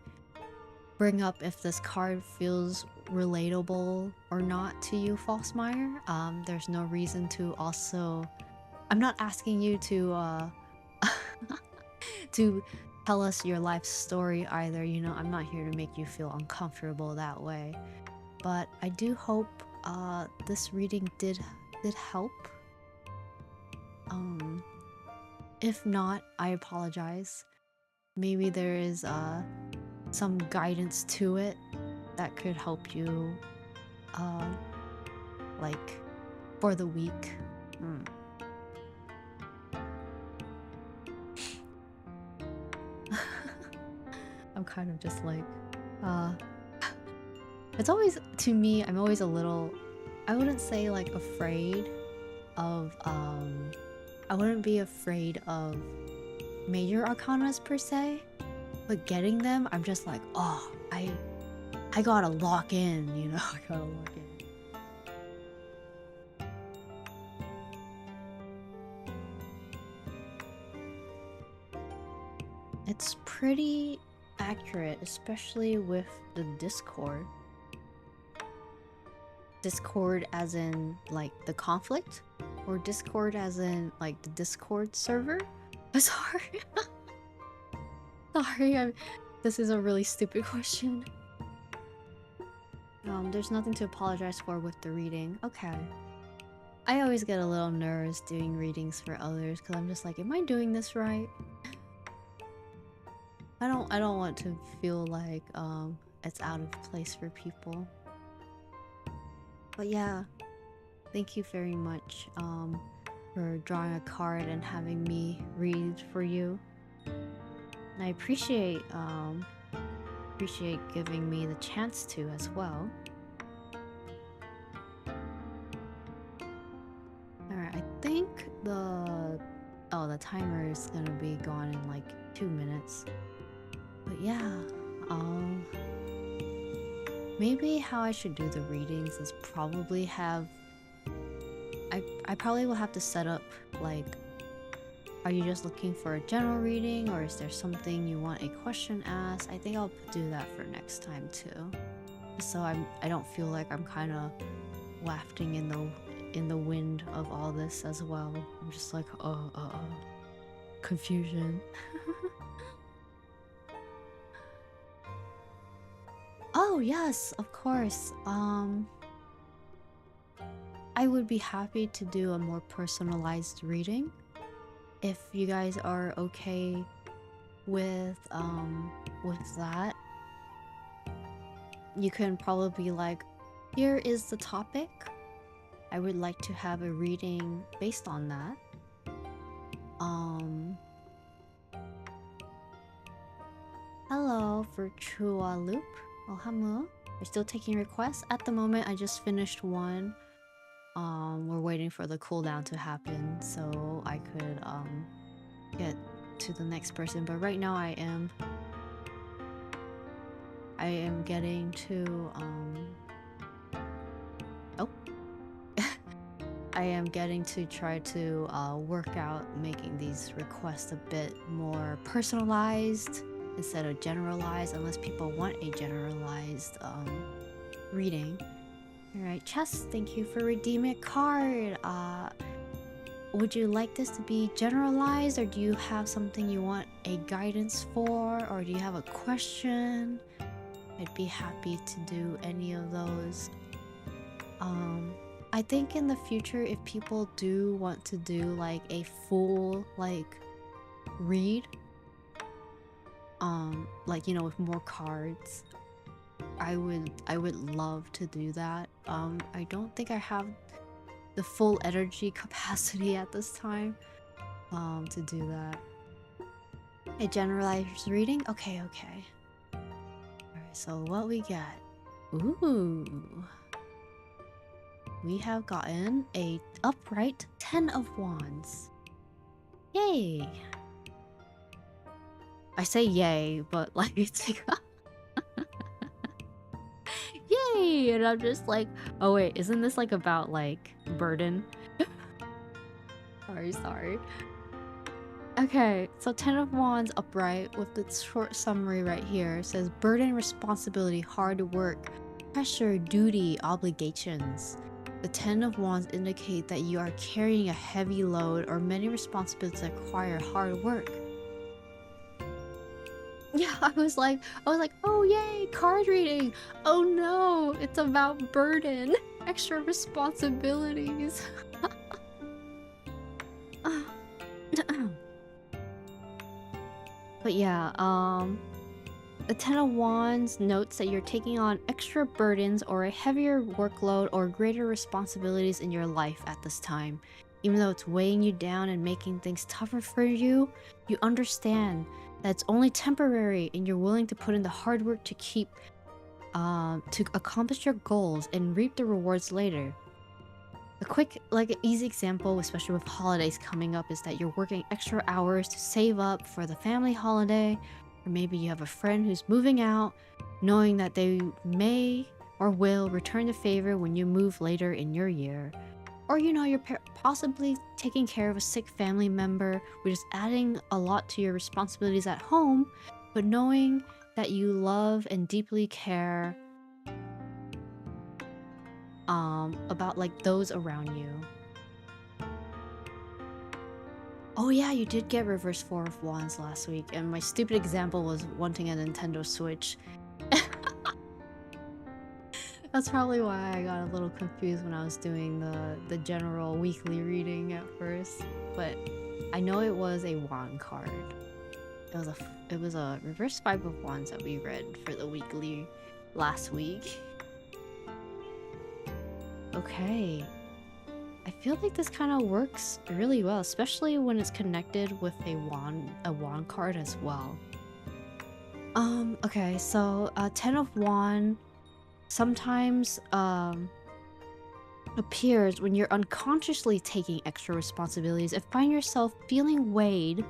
bring up if this card feels relatable or not to you, Falsemire. There's no reason to also... I'm not asking you to to tell us your life story either, you know. I'm not here to make you feel uncomfortable that way. But I do hope this reading did help. If not, I apologize. Maybe there is some guidance to it that could help you like for the week. I'm kind of just like it's always, to me, I'm always a little, I wouldn't say like afraid of I wouldn't be afraid of major arcanas per se, but getting them, I'm just like, oh, I gotta lock in, you know. I gotta lock in. It's pretty accurate, especially with the Discord. Discord as in like the conflict, or Discord as in like the Discord server? Sorry. Sorry, this is a really stupid question. There's nothing to apologize for with the reading. Okay. I always get a little nervous doing readings for others because I'm just like, am I doing this right? I don't want to feel like it's out of place for people. But yeah, thank you very much for drawing a card and having me read for you. And I appreciate giving me the chance to as well. Alright, I think the timer is gonna be gone in like 2 minutes. But yeah, maybe how I should do the readings is probably have... I probably will have to set up like, are you just looking for a general reading, or is there something you want a question asked? I think I'll do that for next time too, so I don't feel like I'm kind of wafting in the wind of all this as well. I'm just like confusion. Oh, yes, of course. I would be happy to do a more personalized reading if you guys are okay with that. You can probably be like, here is the topic. I would like to have a reading based on that. Hello, Virtua Loop. Hello. We're still taking requests. At the moment, I just finished one. We're waiting for the cooldown to happen so I could get to the next person. But right now I am getting to oh I am getting to try to work out making these requests a bit more personalized instead of generalized, unless people want a generalized reading. Alright, Chess, thank you for redeeming a card. Would you like this to be generalized, or do you have something you want a guidance for, or do you have a question? I'd be happy to do any of those. I think in the future, if people do want to do like a full like read, like, you know, with more cards, I would love to do that. I don't think I have the full energy capacity at this time to do that. A generalized reading? Okay. Alright, so what we got? Ooh. We have gotten a upright 10 of Wands. Yay! I say yay, but like it's like yay! And I'm just like, oh wait, isn't this like about like burden? Sorry. Okay, so 10 of Wands upright with the short summary right here. It says burden, responsibility, hard work, pressure, duty, obligations. The 10 of Wands indicate that you are carrying a heavy load or many responsibilities that require hard work. Yeah, I was like, oh yay, card reading. Oh no, it's about burden, extra responsibilities. But yeah, the 10 of Wands notes that you're taking on extra burdens or a heavier workload or greater responsibilities in your life at this time. Even though it's weighing you down and making things tougher for you, you understand that it's only temporary and you're willing to put in the hard work to keep to accomplish your goals and reap the rewards later. A quick, like, easy example, especially with holidays coming up, is that you're working extra hours to save up for the family holiday, or maybe you have a friend who's moving out, knowing that they may or will return the favor when you move later in your year. Or, you know, you're possibly taking care of a sick family member, which is adding a lot to your responsibilities at home, but knowing that you love and deeply care about like those around you. Oh yeah, you did get reverse 4 of Wands last week, and my stupid example was wanting a Nintendo Switch. That's probably why I got a little confused when I was doing the general weekly reading at first. But I know it was a wand card. It was a reverse 5 of Wands that we read for the weekly last week. Okay. I feel like this kind of works really well, especially when it's connected with a wand card as well. Okay, so 10 of Wand sometimes appears when you're unconsciously taking extra responsibilities and find yourself feeling weighed,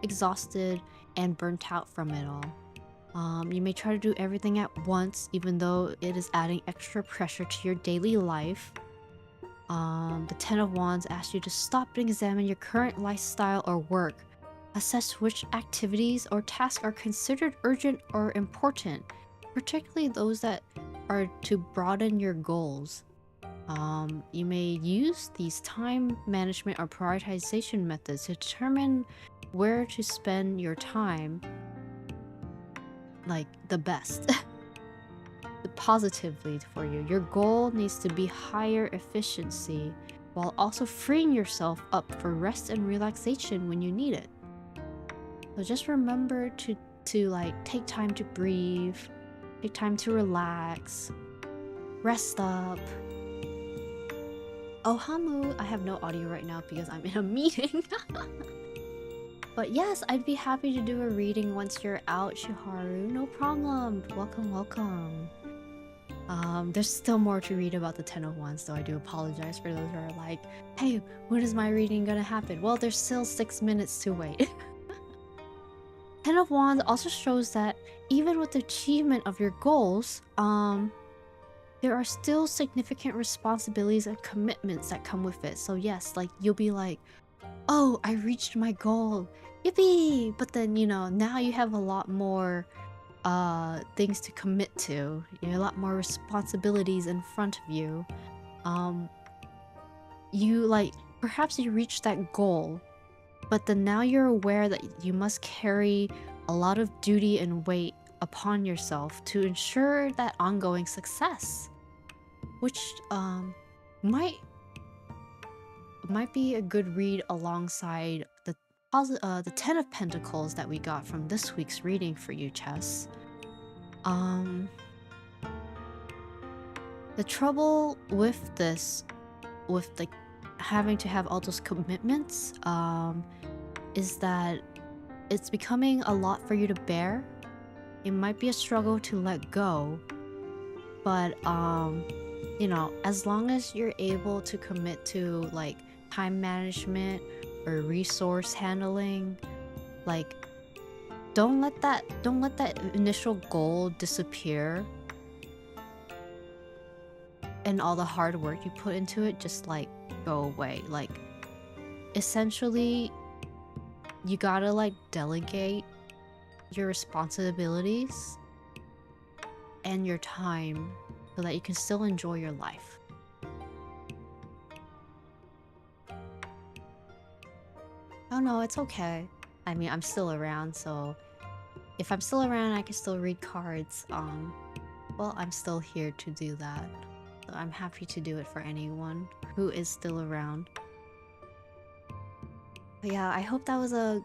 exhausted, and burnt out from it all. You may try to do everything at once, even though it is adding extra pressure to your daily life. The 10 of Wands asks you to stop and examine your current lifestyle or work. Assess which activities or tasks are considered urgent or important, particularly those that are to broaden your goals. You may use these time management or prioritization methods to determine where to spend your time, like, the best. positively for you. Your goal needs to be higher efficiency while also freeing yourself up for rest and relaxation when you need it. So just remember to like take time to breathe, take time to relax, rest up. Oh, Hamu, I have no audio right now because I'm in a meeting. But yes, I'd be happy to do a reading once you're out, Shiharu. No problem. Welcome, welcome. There's still more to read about the Ten of Wands, so I do apologize for those who are like, hey, when is my reading gonna happen? Well, there's still 6 minutes to wait. Ten of Wands also shows that even with the achievement of your goals, there are still significant responsibilities and commitments that come with it. So yes, like you'll be like, oh, I reached my goal, yippee! But then, you know, now you have a lot more things to commit to. You know, a lot more responsibilities in front of you. You like, perhaps you reached that goal, but then now you're aware that you must carry a lot of duty and weight upon yourself to ensure that ongoing success, which might be a good read alongside the Ten of Pentacles that we got from this week's reading for you, Chess. The trouble with this, with like having to have all those commitments, is that it's becoming a lot for you to bear. It might be a struggle to let go, but you know, as long as you're able to commit to like time management or resource handling, like don't let that initial goal disappear and all the hard work you put into it just like go away. Like essentially you gotta like delegate your responsibilities and your time so that you can still enjoy your life. Oh no, it's okay. I mean, I'm still around, so if I'm still around, I can still read cards. Well, I'm still here to do that. So I'm happy to do it for anyone who is still around. But yeah, I hope that was a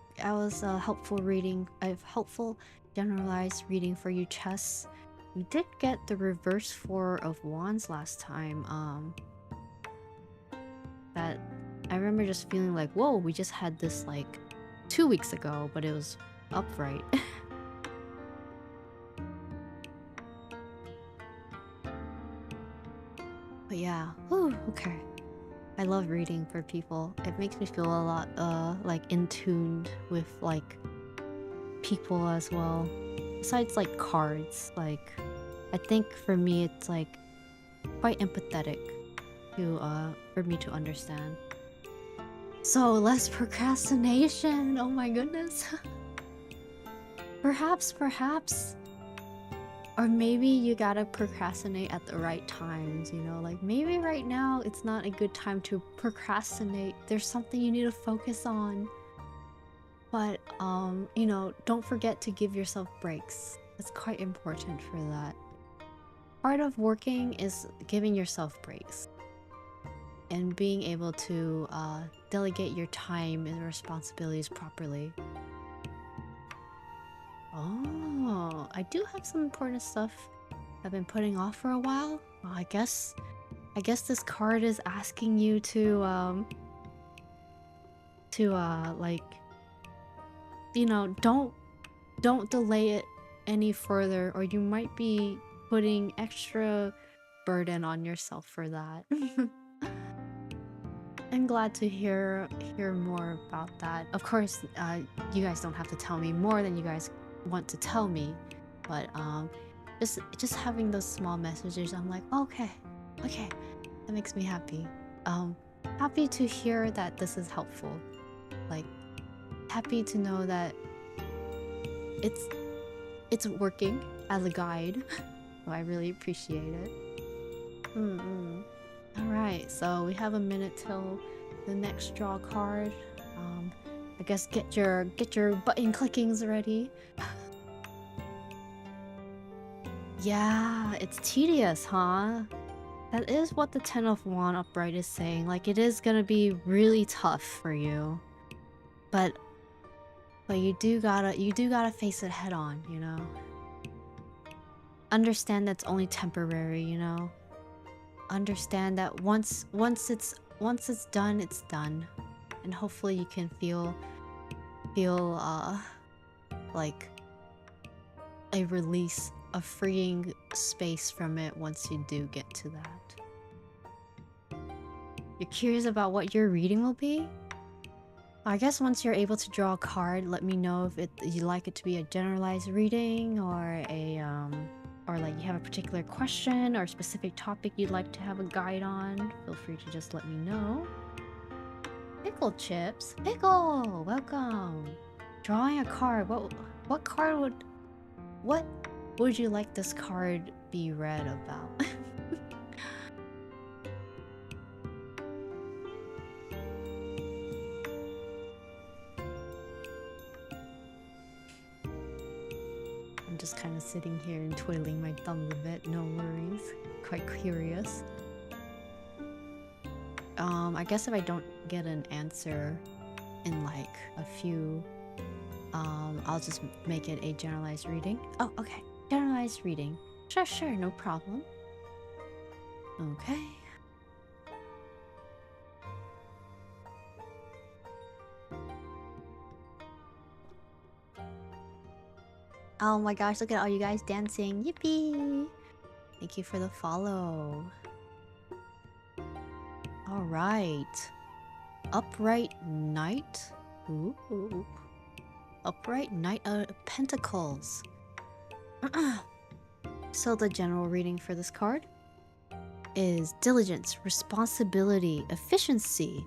helpful reading, a helpful generalized reading for you, Chess. We did get the reverse Four of Wands last time. That I remember just feeling like, whoa, we just had this like 2 weeks ago, but it was upright. But yeah, whew, okay. I love reading for people. It makes me feel a lot like in tune with like people as well. Besides like cards, like I think for me it's like quite empathetic to for me to understand. So less procrastination. Oh my goodness. Perhaps. Or maybe you gotta procrastinate at the right times, you know? Like maybe right now it's not a good time to procrastinate. There's something you need to focus on. But, you know, don't forget to give yourself breaks. It's quite important for that. Part of working is giving yourself breaks. And being able to delegate your time and responsibilities properly. Oh, I do have some important stuff I've been putting off for a while. Well, I guess this card is asking you to like, you know, don't delay it any further, or you might be putting extra burden on yourself for that. I'm glad to hear more about that. Of course, you guys don't have to tell me more than you guys want to tell me, but just having those small messages, I'm like, okay, that makes me happy. Happy to hear that this is helpful. Like, happy to know that it's working as a guide. So I really appreciate it. Alright, so we have a minute till the next draw card. I guess get your button clickings ready. Yeah, it's tedious, huh? That is what the Ten of Wand upright is saying. Like, it is gonna be really tough for you. But you do gotta face it head on, you know? Understand that's only temporary, you know? Understand that once it's done, it's done. And hopefully you can feel like a release, a freeing space from it once you do get to that. You're curious about what your reading will be? I guess once you're able to draw a card, let me know if you like it to be a generalized reading or or like you have a particular question or a specific topic you'd like to have a guide on. Feel free to just let me know. Pickle chips, pickle, welcome. Drawing a card. What card what would you like this card be read about? I'm just kind of sitting here and twiddling my thumbs a bit, no worries. Quite curious. I guess if I don't get an answer in like a few, I'll just make it a generalized reading. Oh, okay. Generalized reading. Sure, no problem. Okay. Oh my gosh, look at all you guys dancing. Yippee! Thank you for the follow. Alright. Upright Knight. Ooh. Upright Knight of Pentacles. So the general reading for this card is diligence, responsibility, efficiency,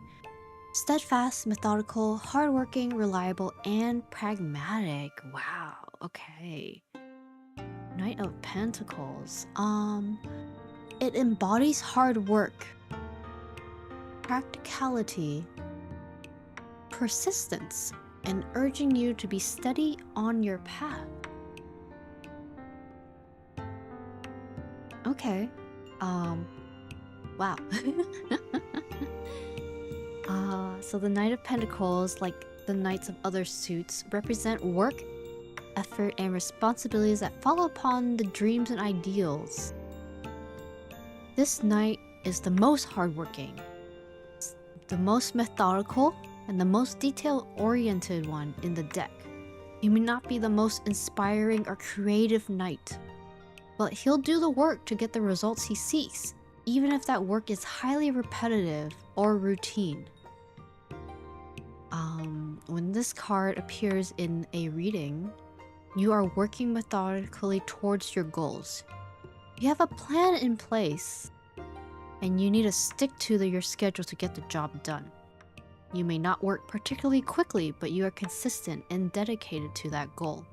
steadfast, methodical, hardworking, reliable, and pragmatic. Wow, okay. Knight of Pentacles. It embodies hard work, practicality, persistence, and urging you to be steady on your path. Okay. Wow. So the Knight of Pentacles, like the Knights of other suits, represent work, effort, and responsibilities that follow upon the dreams and ideals. This knight is the most hardworking, the most methodical, and the most detail-oriented one in the deck. He may not be the most inspiring or creative knight, but he'll do the work to get the results he seeks, even if that work is highly repetitive or routine. When this card appears in a reading, you are working methodically towards your goals. You have a plan in place, and you need to stick to your schedule to get the job done. You may not work particularly quickly, but you are consistent and dedicated to that goal.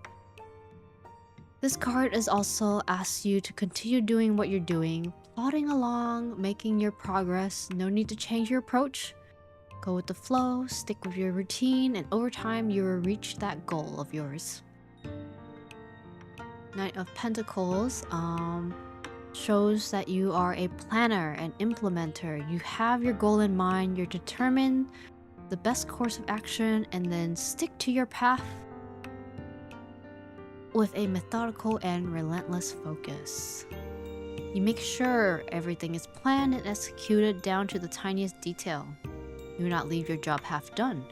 This card is also asks you to continue doing what you're doing, plodding along, making your progress. No need to change your approach. Go with the flow, stick with your routine, and over time you will reach that goal of yours. Knight of Pentacles shows that you are a planner and implementer. You have your goal in mind, you're determined the best course of action, and then stick to your path with a methodical and relentless focus. You make sure everything is planned and executed down to the tiniest detail. You do not leave your job half done.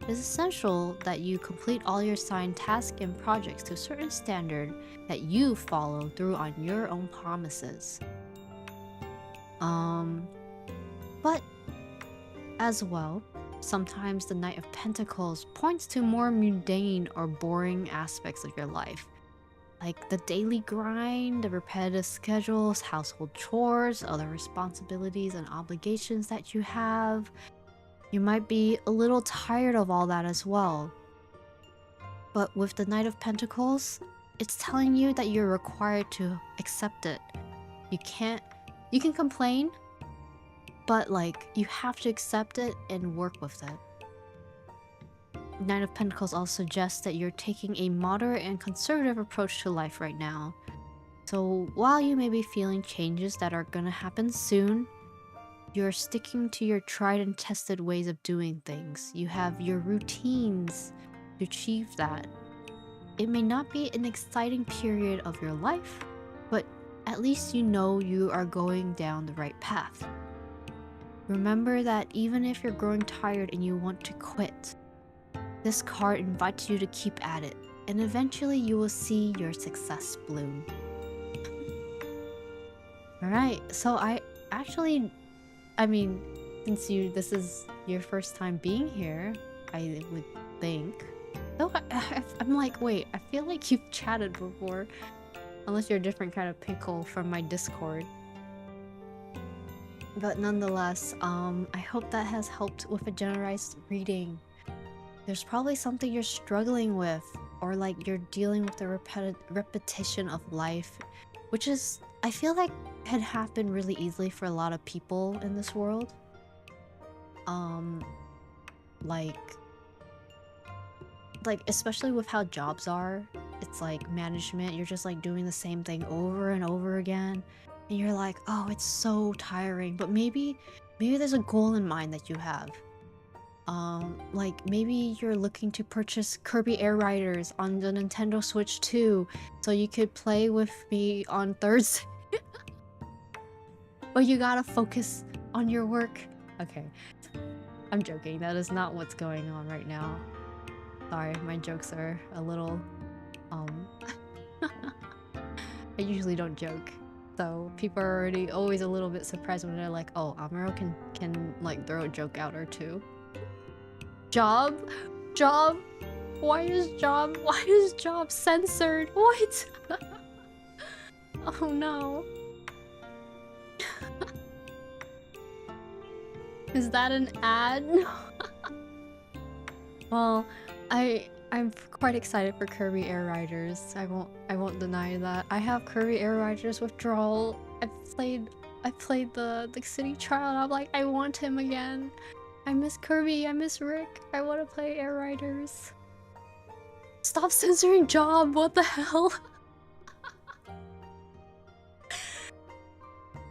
It is essential that you complete all your assigned tasks and projects to a certain standard that you follow through on your own promises. But as well, sometimes the Knight of Pentacles points to more mundane or boring aspects of your life, like the daily grind, the repetitive schedules, household chores, other responsibilities and obligations that you have. You might be a little tired of all that as well. But with the Knight of Pentacles, it's telling you that you're required to accept it. You can complain, but like you have to accept it and work with it. Knight of Pentacles also suggests that you're taking a moderate and conservative approach to life right now. So while you may be feeling changes that are gonna happen soon, you're sticking to your tried and tested ways of doing things. You have your routines to achieve that. It may not be an exciting period of your life, but at least you know you are going down the right path. Remember that even if you're growing tired and you want to quit, this card invites you to keep at it, and eventually you will see your success bloom. Alright, so I mean, since this is your first time being here, I would think. Though I'm like, wait, I feel like you've chatted before. Unless you're a different kind of pickle from my Discord. But nonetheless, I hope that has helped with a generalized reading. There's probably something you're struggling with, or like you're dealing with the repetition of life, which is, I feel like, had happened really easily for a lot of people in this world. Like especially with how jobs are, it's like management, you're just like doing the same thing over and over again, and you're like, oh, it's so tiring. But maybe there's a goal in mind that you have. Like maybe you're looking to purchase Kirby Air Riders on the Nintendo Switch 2 so you could play with me on Thursday. But you gotta focus on your work. Okay, I'm joking. That is not what's going on right now. Sorry, my jokes are a little, I usually don't joke. So people are already always a little bit surprised when they're like, oh, Amuro can like throw a joke out or two. Job? Why is job censored? What? Oh no. Is that an ad? Well, I'm quite excited for Kirby Air Riders. I won't deny that. I have Kirby Air Riders withdrawal. I played the city trial and I'm like, I want him again. I miss Kirby, I miss Rick. I want to play Air Riders. Stop censoring Job, what the hell?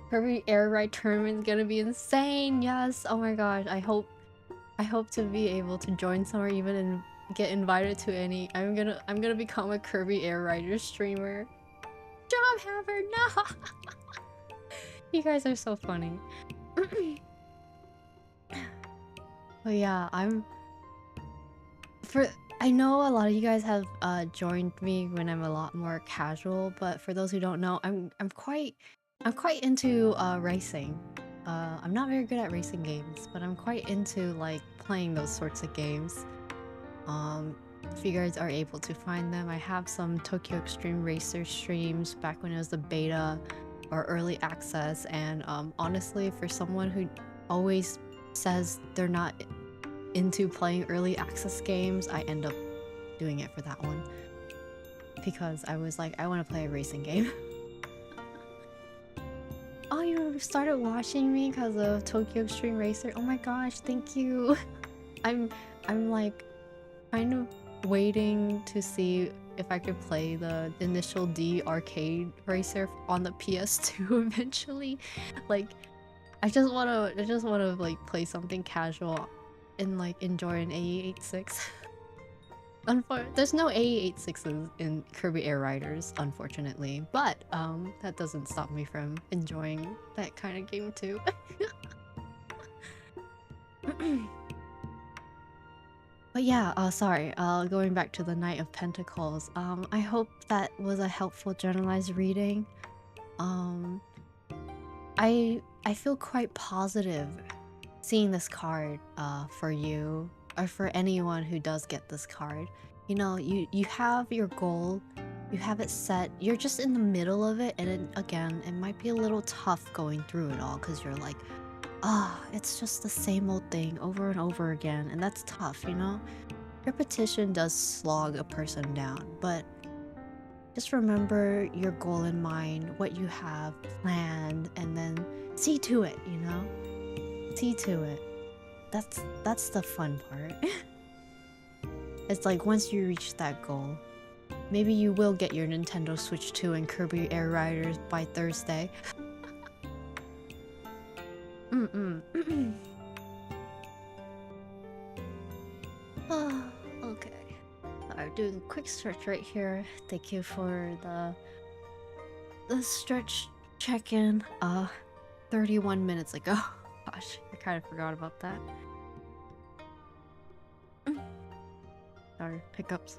Kirby Air Ride tournament is gonna be insane. Yes. Oh my gosh. I hope to be able to join some or even get invited to any. I'm gonna become a Kirby Air Rider streamer. Job Hammer, no. You guys are so funny. But yeah, I know a lot of you guys have joined me when I'm a lot more casual, but for those who don't know, I'm quite into racing. I'm not very good at racing games, but I'm quite into like playing those sorts of games. If you guys are able to find them, I have some Tokyo Extreme Racer streams back when it was the beta or early access, and honestly, for someone who always says they're not into playing early access games, I end up doing it for that one. Because I was like, I want to play a racing game. Oh, you started watching me because of Tokyo Extreme Racer? Oh my gosh, thank you. I'm like kind of waiting to see if I could play the Initial D arcade racer on the PS2 eventually. Like I just wanna like play something casual and like enjoy an AE86. There's no AE86s in Kirby Air Riders, unfortunately, but that doesn't stop me from enjoying that kind of game too. But yeah, sorry, going back to the Knight of Pentacles, I hope that was a helpful generalized reading. I feel quite positive seeing this card for you, or for anyone who does get this card. You know, you have your goal, you have it set, you're just in the middle of it, and again, it might be a little tough going through it all because you're like, it's just the same old thing over and over again, and that's tough, you know? Repetition does slog a person down, but just remember your goal in mind, what you have planned, and then see to it, you know? See to it. That's the fun part. It's like once you reach that goal, Maybe you will get your Nintendo Switch 2 and Kirby Air Riders by Thursday. Okay. I'm doing a quick stretch right here. Thank you for the stretch check-in 31 minutes ago. Gosh, I kind of forgot about that. Sorry, pickups.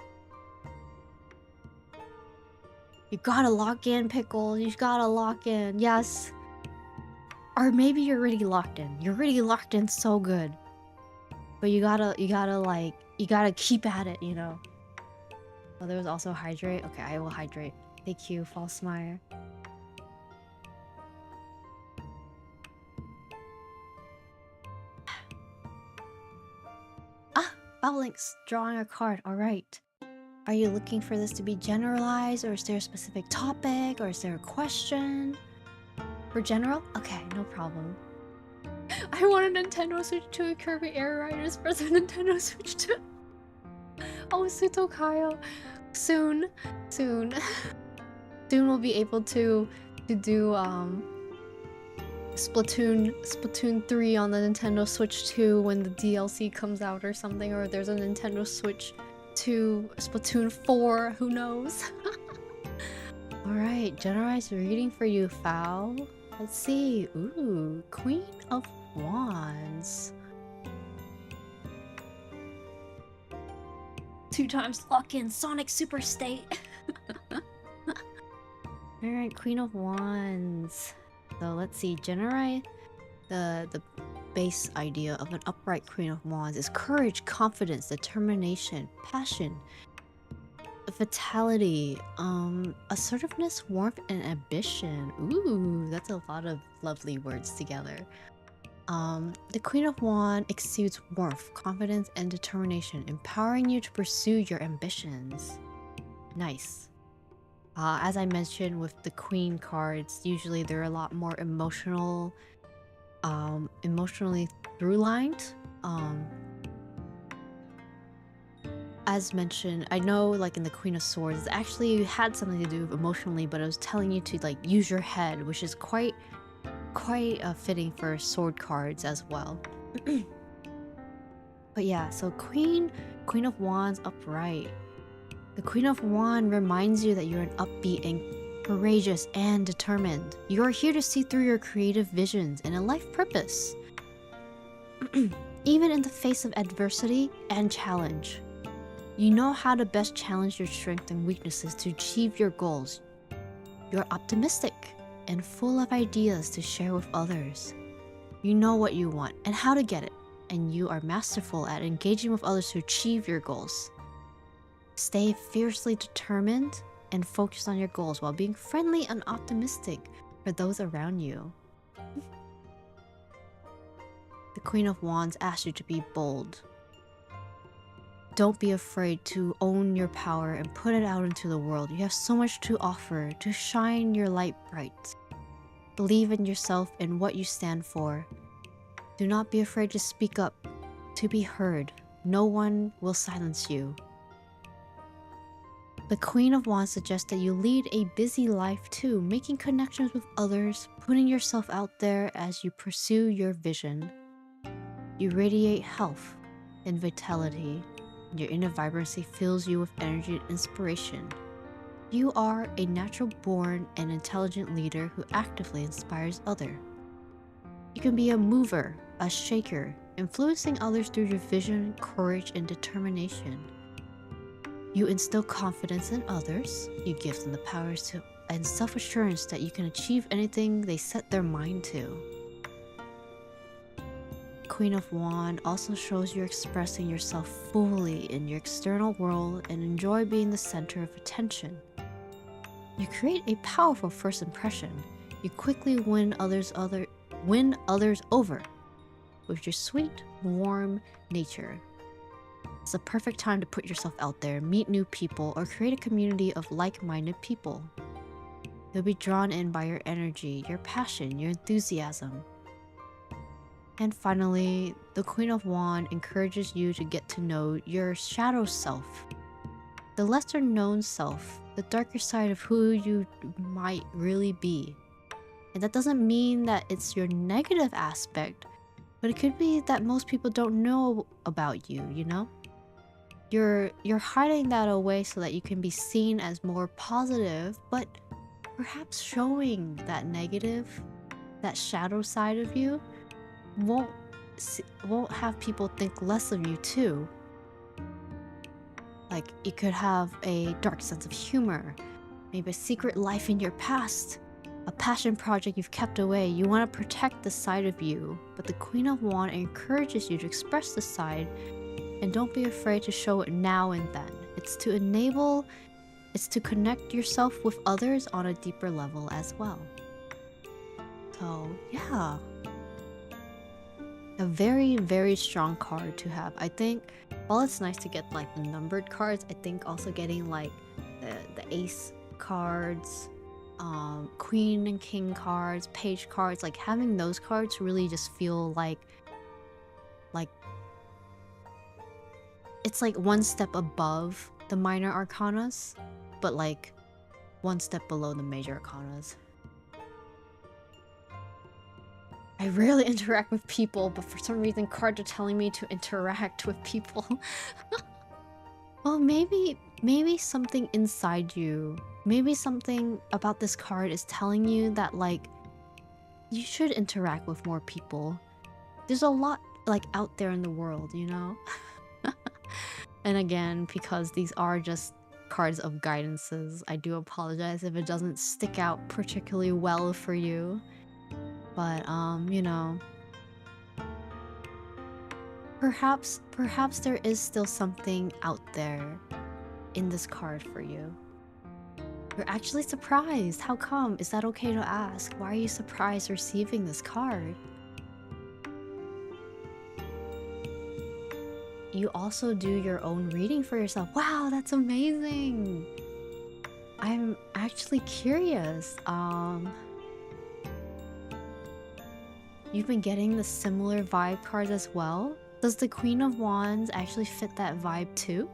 You gotta lock in, Pickle. You gotta lock in. Yes. Or maybe you're already locked in. You're already locked in so good. But you gotta keep at it, you know. Oh, there was also hydrate. Okay, I will hydrate. Thank you, Falsemire. Babblinks, drawing a card. Alright. Are you looking for this to be generalized, or is there a specific topic, or is there a question? For general? Okay, no problem. I want a Nintendo Switch 2 and Kirby Air Riders for the Nintendo Switch 2. Oh, Suto Kyle. Soon. Soon we'll be able to do Splatoon 3 on the Nintendo Switch 2 when the DLC comes out or something, or there's a Nintendo Switch 2 Splatoon 4, who knows? Alright, generalized reading for you, Foul. Let's see. Ooh, Queen of Wands. 2 times lock-in Sonic Super State. Alright, Queen of Wands. So let's see, generalize the base idea of an upright Queen of Wands is courage, confidence, determination, passion, vitality, assertiveness, warmth, and ambition. Ooh, that's a lot of lovely words together. The Queen of Wands exudes warmth, confidence, and determination, empowering you to pursue your ambitions. Nice. As I mentioned with the Queen cards, usually they're a lot more emotionally through-lined. As mentioned, I know like in the Queen of Swords, it actually had something to do with emotionally, but it was telling you to like use your head, which is quite fitting for sword cards as well. But yeah, so Queen of Wands upright. The Queen of Wands reminds you that you're an upbeat and courageous and determined. You are here to see through your creative visions and a life purpose. Even in the face of adversity and challenge. You know how to best challenge your strengths and weaknesses to achieve your goals. You're optimistic and full of ideas to share with others. You know what you want and how to get it, and you are masterful at engaging with others to achieve your goals. Stay fiercely determined and focused on your goals while being friendly and optimistic for those around you. The Queen of Wands asks you to be bold. Don't be afraid to own your power and put it out into the world. You have so much to offer, to shine your light bright. Believe in yourself and what you stand for. Do not be afraid to speak up, to be heard. No one will silence you. The Queen of Wands suggests that you lead a busy life too, making connections with others, putting yourself out there as you pursue your vision. You radiate health and vitality. Your inner vibrancy fills you with energy and inspiration. You are a natural-born and intelligent leader who actively inspires others. You can be a mover, a shaker, influencing others through your vision, courage, and determination. You instill confidence in others. You give them the powers to and self-assurance that you can achieve anything they set their mind to. Queen of Wands also shows you expressing yourself fully in your external world and enjoy being the center of attention. You create a powerful first impression. You quickly win others over with your sweet, warm nature. It's the perfect time to put yourself out there, meet new people, or create a community of like-minded people. You'll be drawn in by your energy, your passion, your enthusiasm. And finally, the Queen of Wands encourages you to get to know your shadow self. the lesser known self, the darker side of who you might really be. And that doesn't mean that it's your negative aspect, but it could be that most people don't know about you, you know? You're hiding that away so that you can be seen as more positive, but perhaps showing that negative, that shadow side of you won't won't have people think less of you too. Like you could have a dark sense of humor, maybe a secret life in your past, a passion project you've kept away. You want to protect the side of you, but the Queen of Wands encourages you to express the side, and don't be afraid to show it now and then. It's to connect yourself with others on a deeper level as well. So yeah, a very, very strong card to have. I think while it's nice to get like the numbered cards, I think also getting like the ace cards, queen and king cards, page cards, like having those cards really just feel like it's like one step above the minor arcanas, but like one step below the major arcanas. I rarely interact with people, but for some reason cards are telling me to interact with people. Well, maybe something inside you, maybe something about this card is telling you that like you should interact with more people. There's a lot like out there in the world, you know? And again, because these are just cards of guidances, I do apologize if it doesn't stick out particularly well for you. But you know, perhaps there is still something out there in this card for you. You're actually surprised. How come? Is that okay to ask? Why are you surprised receiving this card? You also do your own reading for yourself. Wow, that's amazing. I'm actually curious. You've been getting the similar vibe cards as well? Does the Queen of Wands actually fit that vibe too?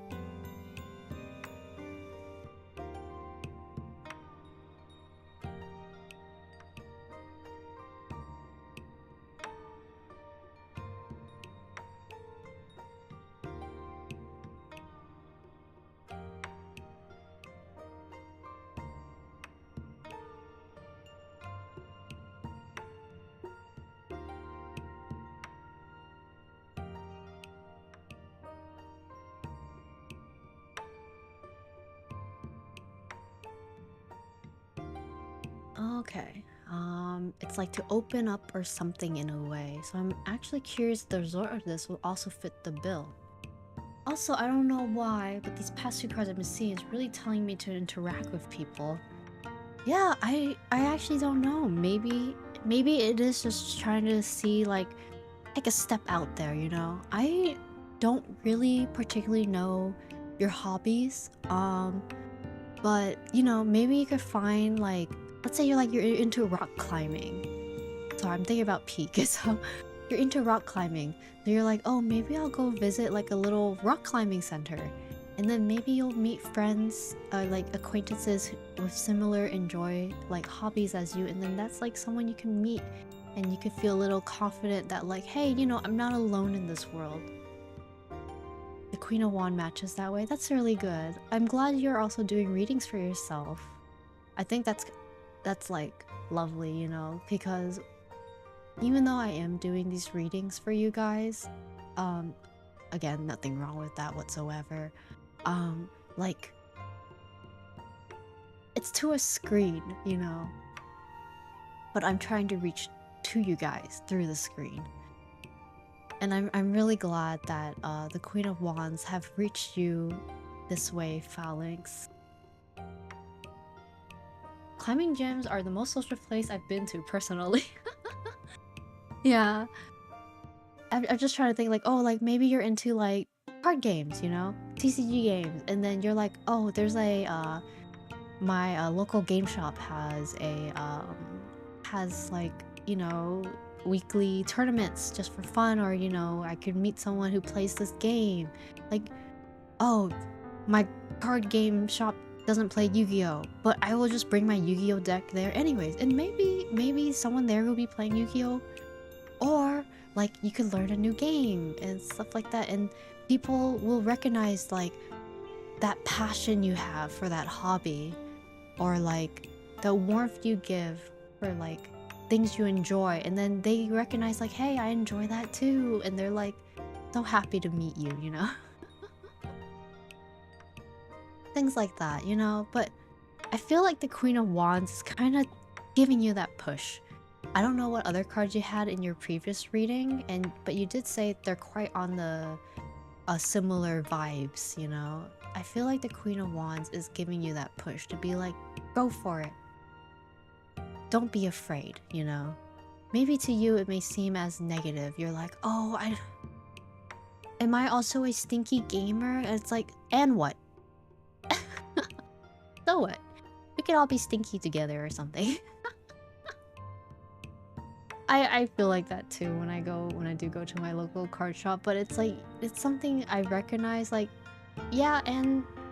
Okay. It's like to open up or something in a way. So I'm actually curious the result of this will also fit the bill. Also, I don't know why, but these past two cards I've been seeing is really telling me to interact with people. Yeah, I actually don't know. Maybe it is just trying to see like take a step out there, you know? I don't really particularly know your hobbies. But you know, maybe you could find like, let's say you're into rock climbing. So I'm thinking about peak. So you're into rock climbing. So you're like, oh, maybe I'll go visit like a little rock climbing center. And then maybe you'll meet friends, like acquaintances with similar like hobbies as you. And then that's like someone you can meet and you could feel a little confident that like, hey, you know, I'm not alone in this world. The Queen of Wands matches that way. That's really good. I'm glad you're also doing readings for yourself. I think that's like lovely, you know, because even though I am doing these readings for you guys, again, nothing wrong with that whatsoever. Like it's to a screen, you know, but I'm trying to reach to you guys through the screen. And I'm really glad that the Queen of Wands have reached you this way, Phalanx. Climbing gyms are the most social place I've been to personally. Yeah. I'm just trying to think like, oh, like maybe you're into like card games, you know? TCG games. And then you're like, oh, there's a my local game shop has a has like, you know, weekly tournaments just for fun, or you know, I could meet someone who plays this game. Like, oh, My card game shop doesn't play Yu-Gi-Oh, but I will just bring my Yu-Gi-Oh deck there anyways, and maybe someone there will be playing Yu-Gi-Oh, or like you could learn a new game and stuff like that, and people will recognize like that passion you have for that hobby, or like the warmth you give for like things you enjoy, and then they recognize like, hey, I enjoy that too, and they're like so happy to meet you, you know. Things like that, you know. But I feel like the Queen of Wands is kind of giving you that push. I don't know what other cards you had in your previous reading, but you did say they're quite on the similar vibes, you know. I feel like the Queen of Wands is giving you that push to be like, go for it. Don't be afraid, you know. Maybe to you it may seem as negative. You're like, oh, am I also a stinky gamer? And it's like, and what? So what? We could all be stinky together or something. I feel like that too when I do go to my local card shop, but it's like it's something I recognize, like, yeah,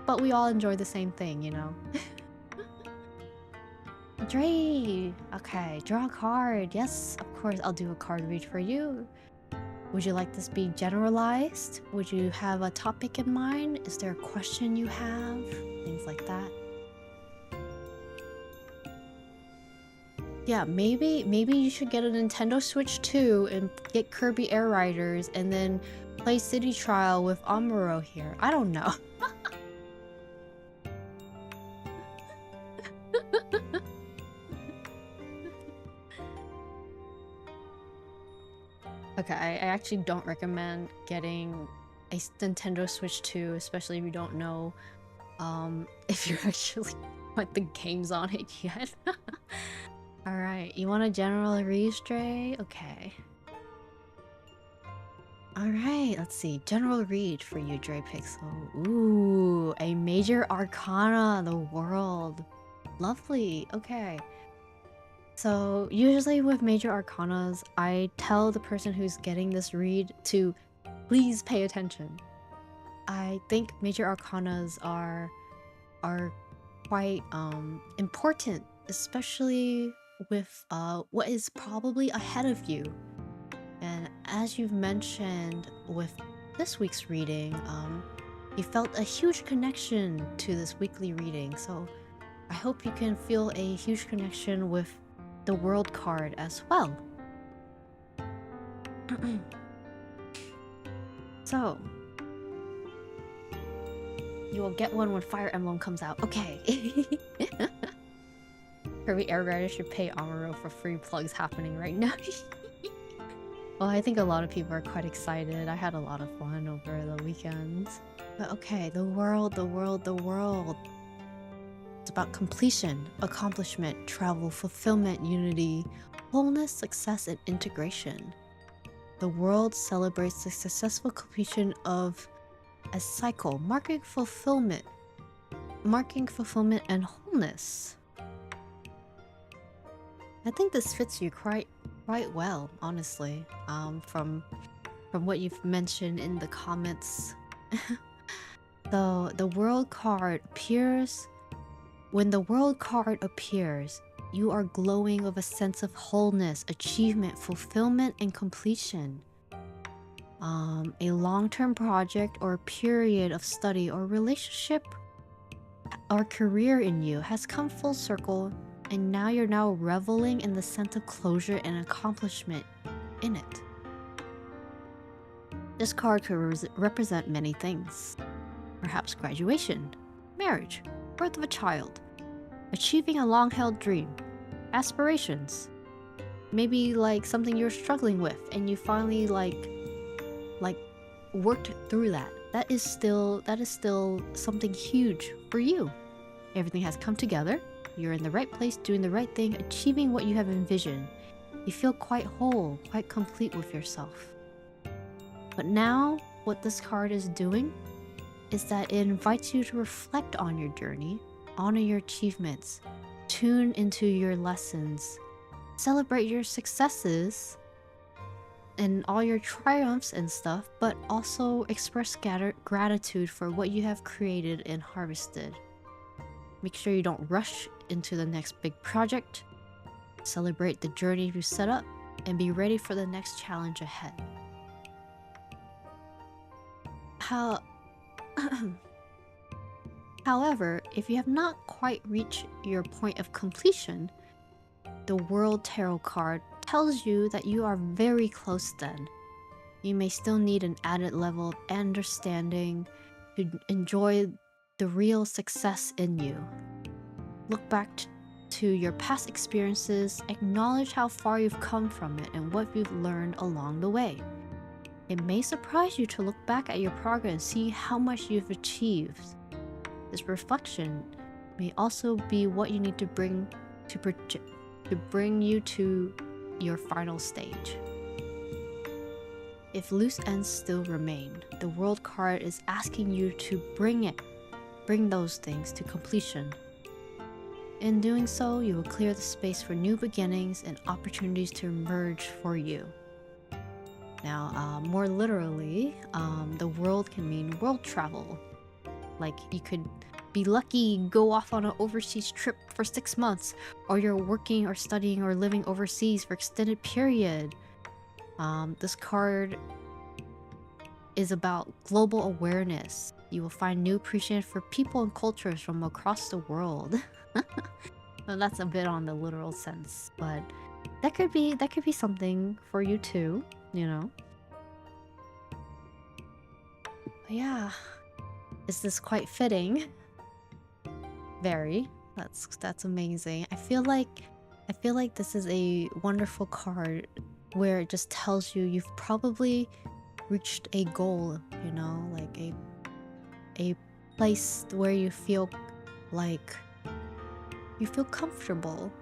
but we all enjoy the same thing, you know. Dre, okay, draw a card. Yes, of course, I'll do a card read for you. Would you like this be generalized? Would you have a topic in mind? Is there a question you have? Things like that. Yeah, maybe you should get a Nintendo Switch 2 and get Kirby Air Riders and then play City Trial with Amuro here. I don't know. Okay, I actually don't recommend getting a Nintendo Switch 2, especially if you don't know if you actually put the games on it yet. Alright, you want a general read, Stray? Okay. Alright, let's see. General read for you, Dre Pixel. Ooh, a major arcana, the world. Lovely, okay. So, usually with major arcanas, I tell the person who's getting this read to please pay attention. I think major arcanas are quite important, especially with what is probably ahead of you. And as you've mentioned with this week's reading, you felt a huge connection to this weekly reading, so I hope you can feel a huge connection with the world card as well. So, you will get one when Fire Emblem comes out. Okay. Kirby Air Rider should pay Amuro for free plugs happening right now. Well, I think a lot of people are quite excited. I had a lot of fun over the weekends. But okay, the world. It's about completion, accomplishment, travel, fulfillment, unity, wholeness, success, and integration. The world celebrates the successful completion of a cycle, marking fulfillment and wholeness. I think this fits you quite well, honestly. From what you've mentioned in the comments. The world card appears. When the world card appears, you are glowing with a sense of wholeness, achievement, fulfillment, and completion. A long-term project or period of study or relationship or career in you has come full circle, and now you're reveling in the sense of closure and accomplishment in it. This card could represent many things. Perhaps graduation, marriage, birth of a child, achieving a long-held dream, aspirations, maybe like something you're struggling with and you finally like worked through that. That is still something huge for you. Everything has come together. You're in the right place, doing the right thing, achieving what you have envisioned. You feel quite whole, quite complete with yourself. But now, what this card is doing is that it invites you to reflect on your journey, honor your achievements, tune into your lessons, celebrate your successes, and all your triumphs and stuff, but also express gratitude for what you have created and harvested. Make sure you don't rush into the next big project. Celebrate the journey you set up and be ready for the next challenge ahead. How However, if you have not quite reached your point of completion, the World Tarot card tells you that you are very close then. You may still need an added level of understanding to enjoy the real success in you. Look back to your past experiences, acknowledge how far you've come from it and what you've learned along the way. It may surprise you to look back at your progress and see how much you've achieved. This reflection may also be what you need to bring you to your final stage. If loose ends still remain, the World card is asking you to bring those things to completion. In doing so, you will clear the space for new beginnings and opportunities to emerge for you. Now, more literally, the world can mean world travel. Like, you could be lucky, go off on an overseas trip for 6 months, or you're working or studying or living overseas for extended period. This card is about global awareness. You will find new appreciation for people and cultures from across the world. Well, that's a bit on the literal sense, but that could be something for you too, you know. But yeah, is this quite fitting? Very. That's amazing. I feel like this is a wonderful card where it just tells you you've probably reached a goal, you know, like a place where you feel like you feel comfortable.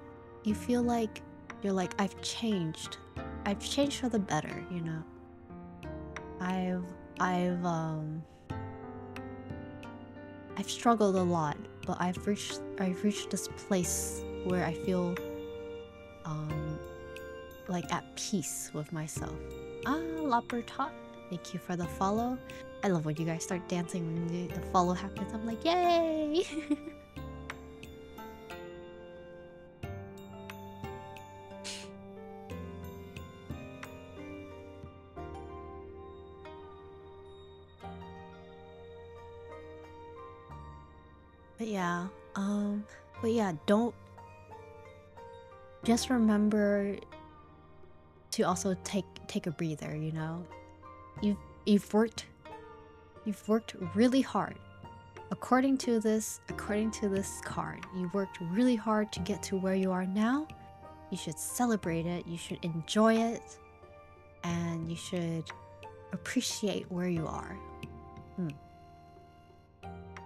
You feel like you're like, I've changed for the better, you know. I've struggled a lot, but I've reached this place where I feel like at peace with myself. Lappertot, thank you for the follow. I love when you guys start dancing when the follow happens. I'm like, yay! But yeah, don't just remember to also take a breather, you know. You've worked really hard. According to this card, you worked really hard to get to where you are now. You should celebrate it, you should enjoy it, and you should appreciate where you are.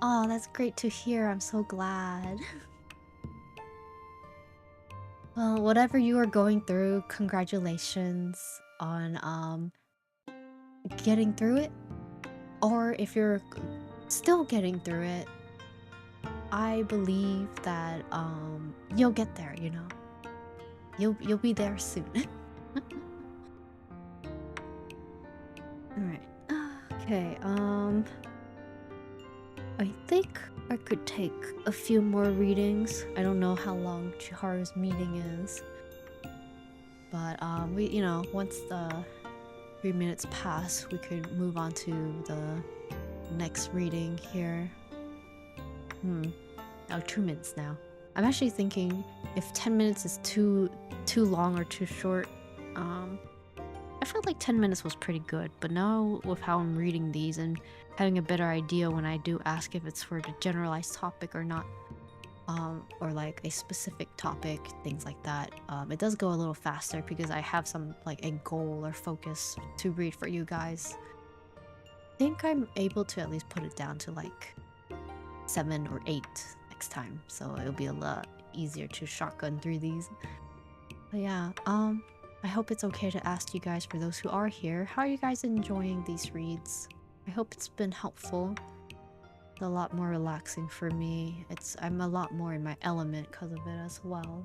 Oh, that's great to hear. I'm so glad. Well, whatever you are going through, congratulations on getting through it. Or if you're still getting through it, I believe that you'll get there, you know. You'll be there soon. Alright. Okay, I think I could take a few more readings. I don't know how long Chiharu's meeting is. But we, you know, once the 3 minutes pass, we could move on to the next reading here. Oh, 2 minutes now. I'm actually thinking if 10 minutes is too long or too short. I felt like 10 minutes was pretty good, but now with how I'm reading these and having a better idea when I do ask if it's for the generalized topic or not, or like a specific topic, things like that, it does go a little faster because I have some like a goal or focus to read for you guys. I think I'm able to at least put it down to like 7 or 8 next time, so it'll be a lot easier to shotgun through these. But yeah, I hope it's okay to ask you guys, for those who are here, how are you guys enjoying these reads? I hope it's been helpful. It's a lot more relaxing for me. I'm a lot more in my element because of it as well.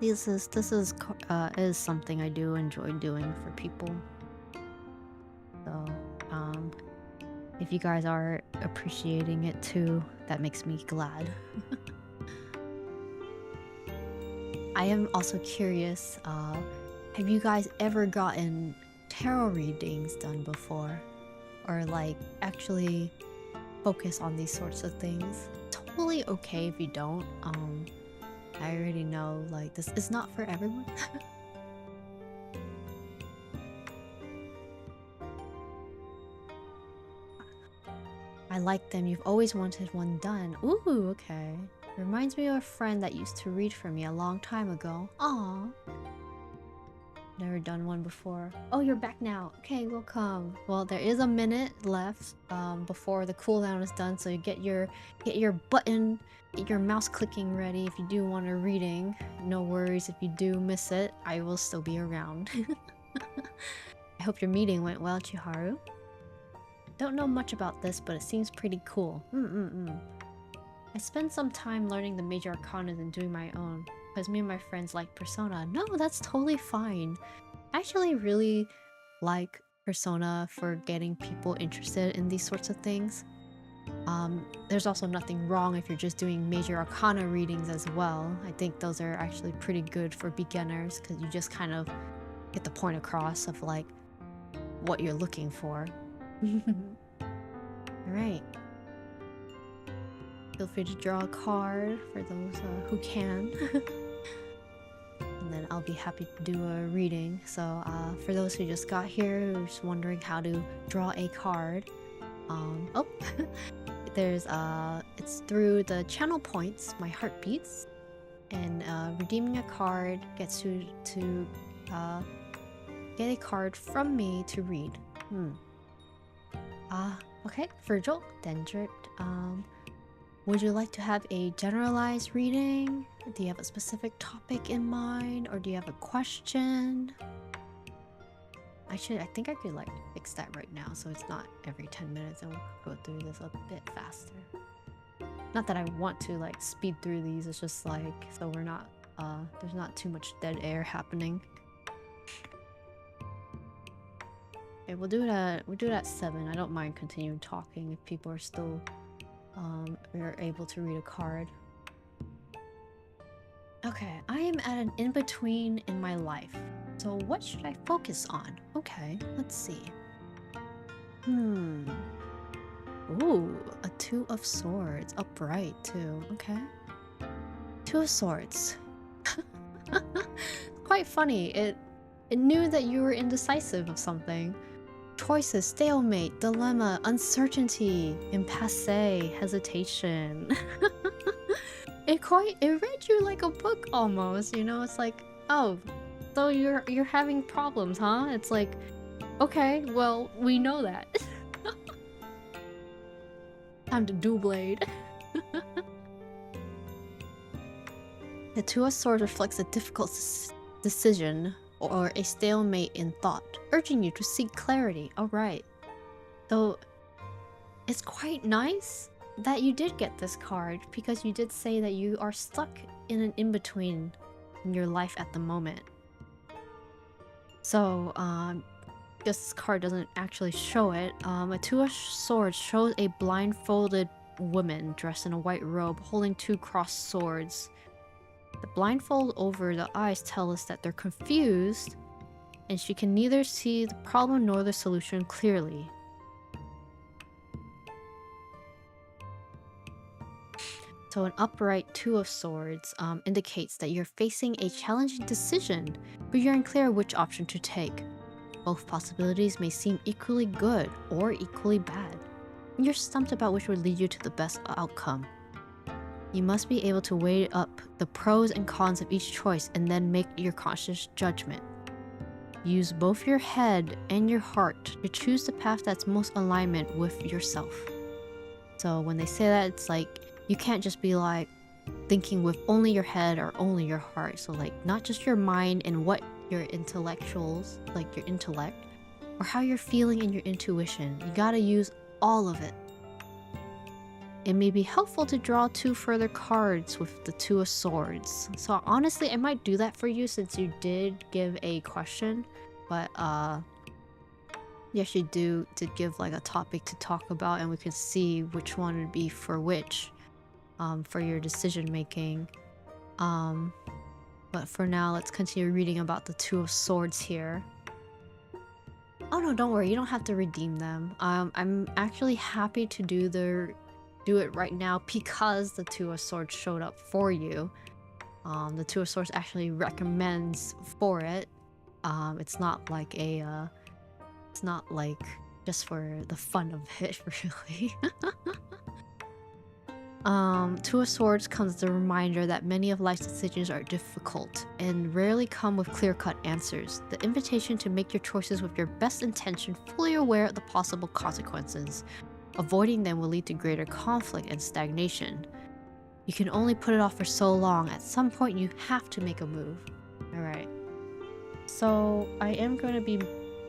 Is something I do enjoy doing for people. So, if you guys are appreciating it too, that makes me glad. I am also curious, have you guys ever gotten tarot readings done before? Or like actually focus on these sorts of things? Totally okay if you don't. I already know like this is not for everyone. I like them. You've always wanted one done. Ooh, okay. Reminds me of a friend that used to read for me a long time ago. Aw. Never done one before. Oh, you're back now. Okay, welcome. Well, there is a minute left before the cooldown is done, so you get your button, get your mouse clicking ready if you do want a reading. No worries if you do miss it. I will still be around. I hope your meeting went well, Chiharu. Don't know much about this, but it seems pretty cool. I spent some time learning the major arcana and doing my own, because me and my friends like Persona. No, that's totally fine. I actually really like Persona for getting people interested in these sorts of things. There's also nothing wrong if you're just doing major arcana readings as well. I think those are actually pretty good for beginners, because you just kind of get the point across of like what you're looking for. Alright. Feel free to draw a card for those who can. And then I'll be happy to do a reading. So for those who just got here, who's wondering how to draw a card, oh, there's it's through the channel points, my heartbeats, and redeeming a card gets you to get a card from me to read. Okay, Virgil, Dendrit, would you like to have a generalized reading? Do you have a specific topic in mind, or do you have a question? Actually, I think I could like fix that right now, so it's not every 10 minutes, and we'll go through this a bit faster. Not that I want to like speed through these, it's just like so we're not there's not too much dead air happening. Okay, we'll do it at 7. I don't mind continuing talking if people are still are able to read a card. Okay, I am at an in-between in my life. So what should I focus on? Okay, let's see. Ooh, a 2 of swords. Upright too. Okay. 2 of swords. Quite funny. It knew that you were indecisive of something. Choices, stalemate, dilemma, uncertainty, impasse, hesitation. It read you like a book almost, you know? It's like, oh, so you're having problems, huh? It's like, okay, well, we know that. Time to do blade. The 2 of swords reflects a difficult decision or a stalemate in thought, urging you to seek clarity. Alright. So, it's quite nice that you did get this card, because you did say that you are stuck in an in-between in your life at the moment. So, this card doesn't actually show it. A 2 of swords shows a blindfolded woman dressed in a white robe holding 2 crossed swords. The blindfold over the eyes tell us that they're confused, and she can neither see the problem nor the solution clearly. So an upright 2 of swords indicates that you're facing a challenging decision, but you're unclear which option to take. Both possibilities may seem equally good or equally bad. You're stumped about which would lead you to the best outcome. You must be able to weigh up the pros and cons of each choice and then make your conscious judgment. Use both your head and your heart to choose the path that's most alignment with yourself. So when they say that, it's like, you can't just be like thinking with only your head or only your heart. So like not just your mind and what your intellectuals, like your intellect, or how you're feeling and your intuition. You gotta use all of it. It may be helpful to draw 2 further cards with the Two of Swords. So honestly, I might do that for you since you did give a question. But yes, you did give like a topic to talk about, and we could see which one would be for which for your decision making. But for now, let's continue reading about the Two of Swords here. Oh no, don't worry, you don't have to redeem them. I'm actually happy to do it right now because the Two of Swords showed up for you. The Two of Swords actually recommends for it. It's not like it's not like just for the fun of it, really. Two of Swords comes as a reminder that many of life's decisions are difficult and rarely come with clear-cut answers. The invitation to make your choices with your best intention, fully aware of the possible consequences. Avoiding them will lead to greater conflict and stagnation. You can only put it off for so long. At some point, you have to make a move. Alright. So, I am going to be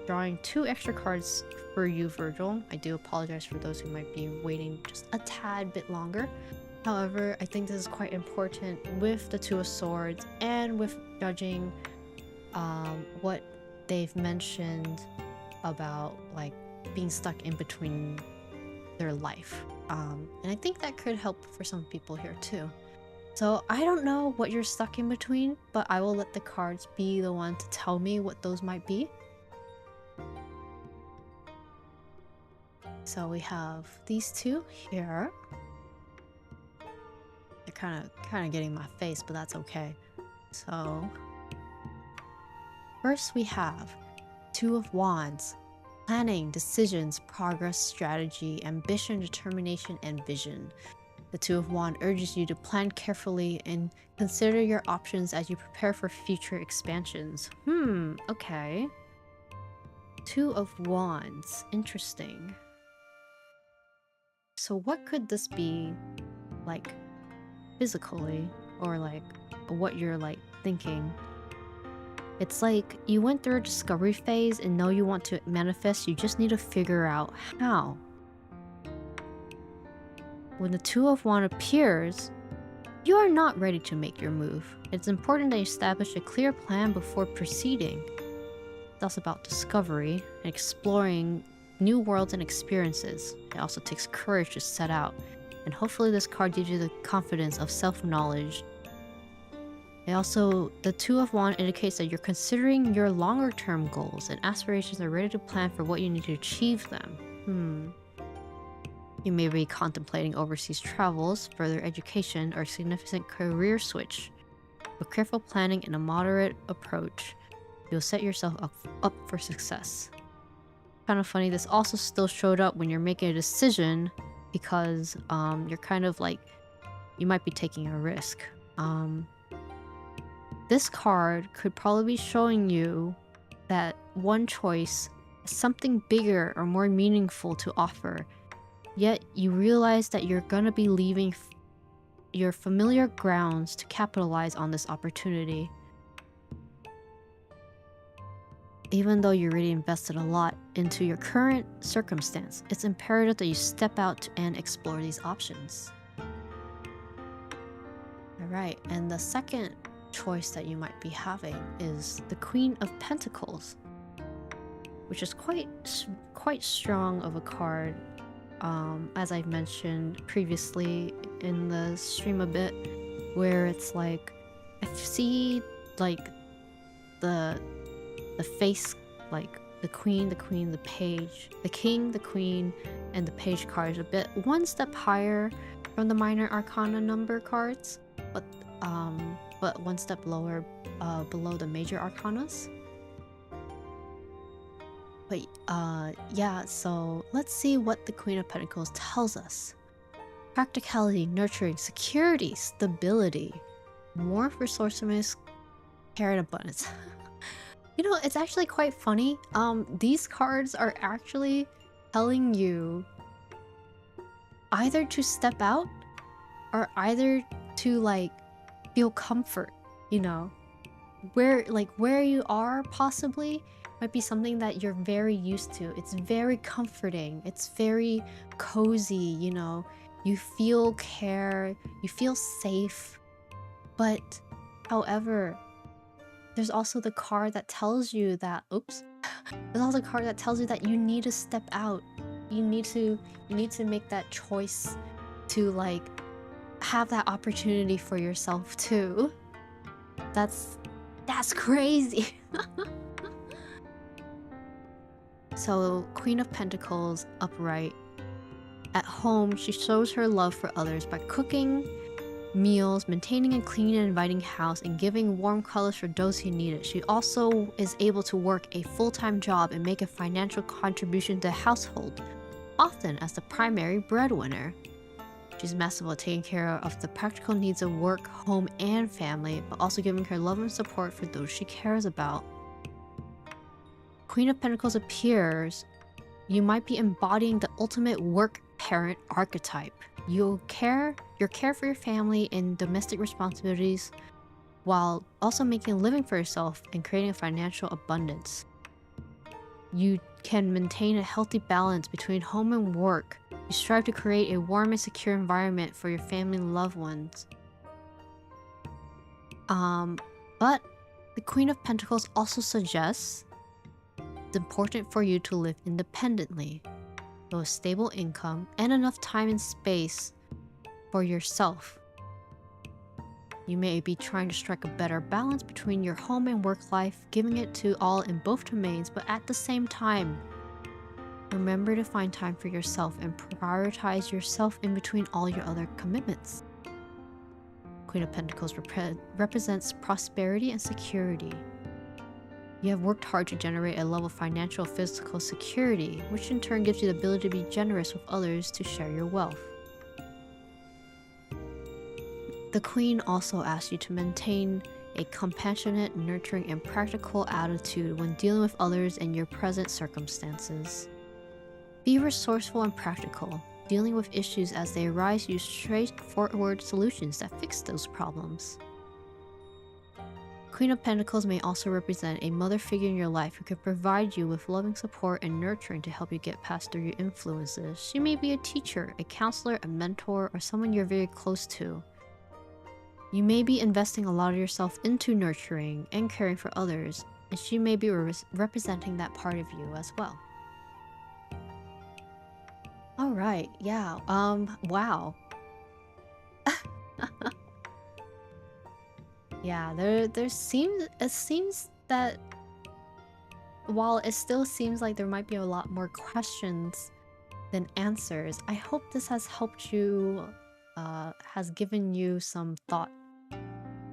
drawing 2 extra cards for you, Virgil. I do apologize for those who might be waiting just a tad bit longer. However, I think this is quite important with the Two of Swords and with judging what they've mentioned about like being stuck in between their life. And I think that could help for some people here too. So I don't know what you're stuck in between, but I will let the cards be the one to tell me what those might be. So we have these 2 here. They're kind of getting my face, but that's okay. So first we have Two of Wands. Planning, decisions, progress, strategy, ambition, determination, and vision. The Two of Wands urges you to plan carefully and consider your options as you prepare for future expansions. Okay. Two of Wands. Interesting. So what could this be, like, physically, or like what you're like thinking? It's like you went through a discovery phase and know you want to manifest, you just need to figure out how. When the Two of Wands appears, you are not ready to make your move. It's important that you establish a clear plan before proceeding. It's also about discovery and exploring new worlds and experiences. It also takes courage to set out, and hopefully this card gives you the confidence of self-knowledge. The Two of Wands indicates that you're considering your longer-term goals and aspirations are ready to plan for what you need to achieve them. You may be contemplating overseas travels, further education, or a significant career switch. With careful planning and a moderate approach, you'll set yourself up for success. Kind of funny, this also still showed up when you're making a decision because you're kind of like, you might be taking a risk. This card could probably be showing you that one choice has something bigger or more meaningful to offer, yet you realize that you're gonna be leaving your familiar grounds to capitalize on this opportunity. Even though you really invested a lot into your current circumstance, it's imperative that you step out and explore these options. Alright, and the second choice that you might be having is the Queen of Pentacles, which is quite strong of a card. As I've mentioned previously in the stream a bit, where it's like I see like the face, like the queen, the page, the king, the queen, and the page cards a bit one step higher from the minor arcana number cards, but one step lower below the major arcanas. But yeah, so let's see what the Queen of Pentacles tells us. Practicality, nurturing, security, stability, more resourcefulness, care, and abundance. You know, it's actually quite funny. These cards are actually telling you either to step out or either to like feel comfort, you know. Where you are possibly might be something that you're very used to. It's very comforting. It's very cozy, you know. You feel care, you feel safe. But, however, there's also the card that tells you that, oops, there's also a card that tells you that you need to step out. You need to make that choice to like have that opportunity for yourself too. That's crazy. So, Queen of Pentacles upright. At home, she shows her love for others by cooking meals, maintaining a clean and inviting house, and giving warm colors for those who need it. She also is able to work a full-time job and make a financial contribution to the household, often as the primary breadwinner. She's massive at taking care of the practical needs of work, home, and family, but also giving her love and support for those she cares about. Queen of Pentacles appears. You might be embodying the ultimate work parent archetype. Your care for your family and domestic responsibilities while also making a living for yourself and creating a financial abundance. You can maintain a healthy balance between home and work. You strive to create a warm and secure environment for your family and loved ones. But the Queen of Pentacles also suggests it's important for you to live independently, with a stable income and enough time and space for yourself. You may be trying to strike a better balance between your home and work life, giving it to all in both domains, but at the same time, remember to find time for yourself and prioritize yourself in between all your other commitments. Queen of Pentacles represents prosperity and security. You have worked hard to generate a level of financial and physical security, which in turn gives you the ability to be generous with others to share your wealth. The Queen also asks you to maintain a compassionate, nurturing, and practical attitude when dealing with others and your present circumstances. Be resourceful and practical. Dealing with issues as they arise, use straightforward solutions that fix those problems. Queen of Pentacles may also represent a mother figure in your life who can provide you with loving support and nurturing to help you get past through your influences. She may be a teacher, a counselor, a mentor, or someone you're very close to. You may be investing a lot of yourself into nurturing and caring for others, and she may be representing that part of you as well. Alright, yeah, wow. Yeah, it seems that while it still seems like there might be a lot more questions than answers, I hope this has helped you, has given you some thought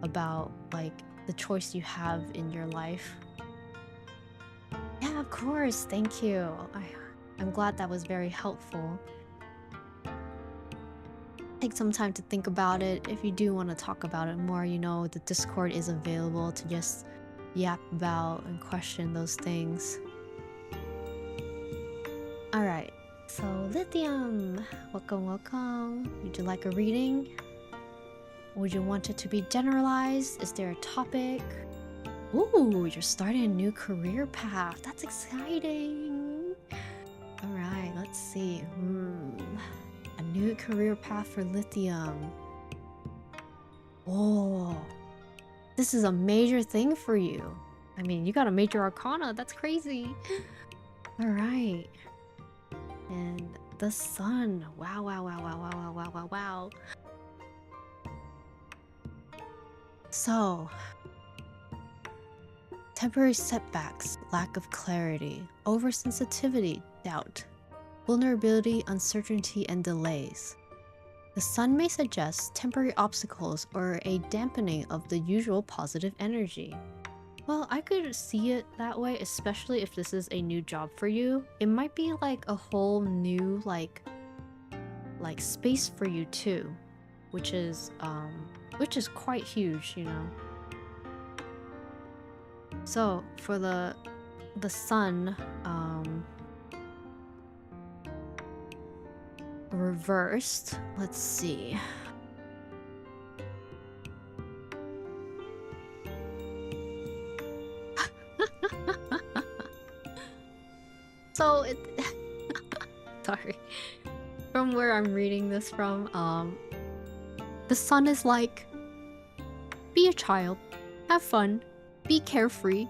about like the choice you have in your life. Yeah, of course, thank you. I'm glad that was very helpful. Take some time to think about it. If you do want to talk about it more, you know, the Discord is available to just yap about and question those things. Alright, so Lithium, welcome. Would you like a reading? Would you want it to be generalized? Is there a topic? Ooh, you're starting a new career path. That's exciting. Alright, let's see. A new career path for Lithium. Oh, this is a major thing for you. I mean, you got a major arcana. That's crazy. Alright. And the sun. Wow. So, temporary setbacks, lack of clarity, oversensitivity, doubt, vulnerability, uncertainty, and delays. The sun may suggest temporary obstacles or a dampening of the usual positive energy. Well, I could see it that way, especially if this is a new job for you. It might be like a whole new like space for you too, which is quite huge, you know. So for the sun, reversed, let's see. So it sorry. from where I'm reading this from, the sun is like, be a child, have fun, be carefree,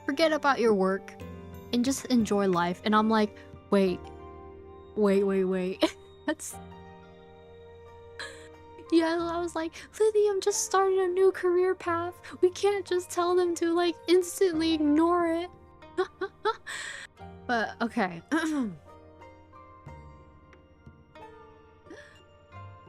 forget about your work, and just enjoy life. And I'm like, wait. That's... Yeah, I was like, Lithium just started a new career path. We can't just tell them to, like, instantly ignore it. But, okay.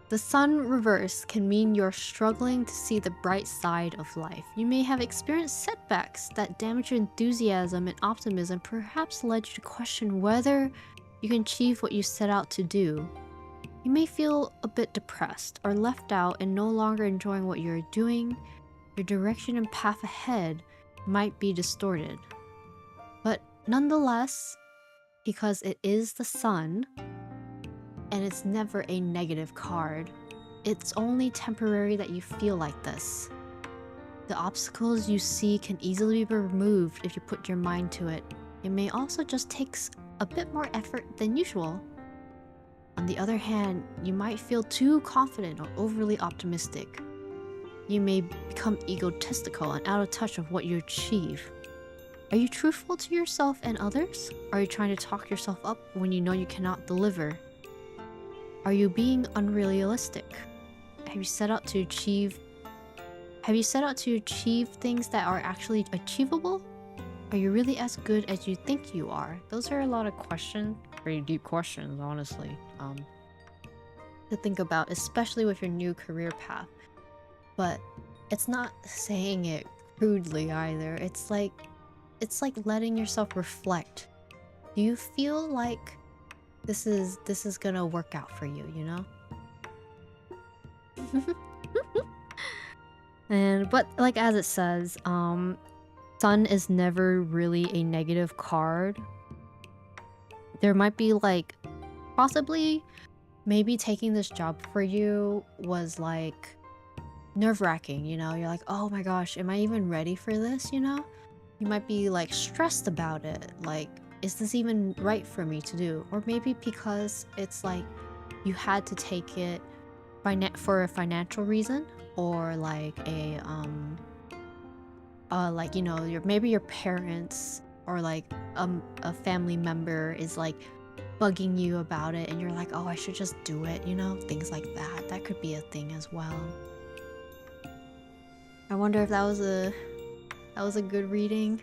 The sun reverse can mean you're struggling to see the bright side of life. You may have experienced setbacks that damage your enthusiasm and optimism, perhaps led you to question whether you can achieve what you set out to do. You may feel a bit depressed or left out and no longer enjoying what you're doing. Your direction and path ahead might be distorted. But nonetheless, because it is the sun, and it's never a negative card, it's only temporary that you feel like this. The obstacles you see can easily be removed if you put your mind to it. It may also just take a bit more effort than usual. On the other hand, you might feel too confident or overly optimistic. You may become egotistical and out of touch of what you achieve. Are you truthful to yourself and others? Are you trying to talk yourself up when you know you cannot deliver? Are you being unrealistic? Have you set out to achieve things that are actually achievable? Are you really as good as you think you are? Those are a lot of questions, pretty deep questions, honestly, to think about, especially with your new career path. But it's not saying it crudely either. It's like letting yourself reflect. Do you feel like this is gonna work out for you, you know? But like as it says, sun is never really a negative card. There might be like, possibly, maybe taking this job for you was like nerve-wracking, you know? You're like, oh my gosh, am I even ready for this, you know? You might be like stressed about it, like, is this even right for me to do? Or maybe because it's like you had to take it for a financial reason, or like a like, you know, maybe your parents or like a family member is like bugging you about it and you're like, oh, I should just do it, you know? Things like that. That could be a thing as well. I wonder if that was a good reading.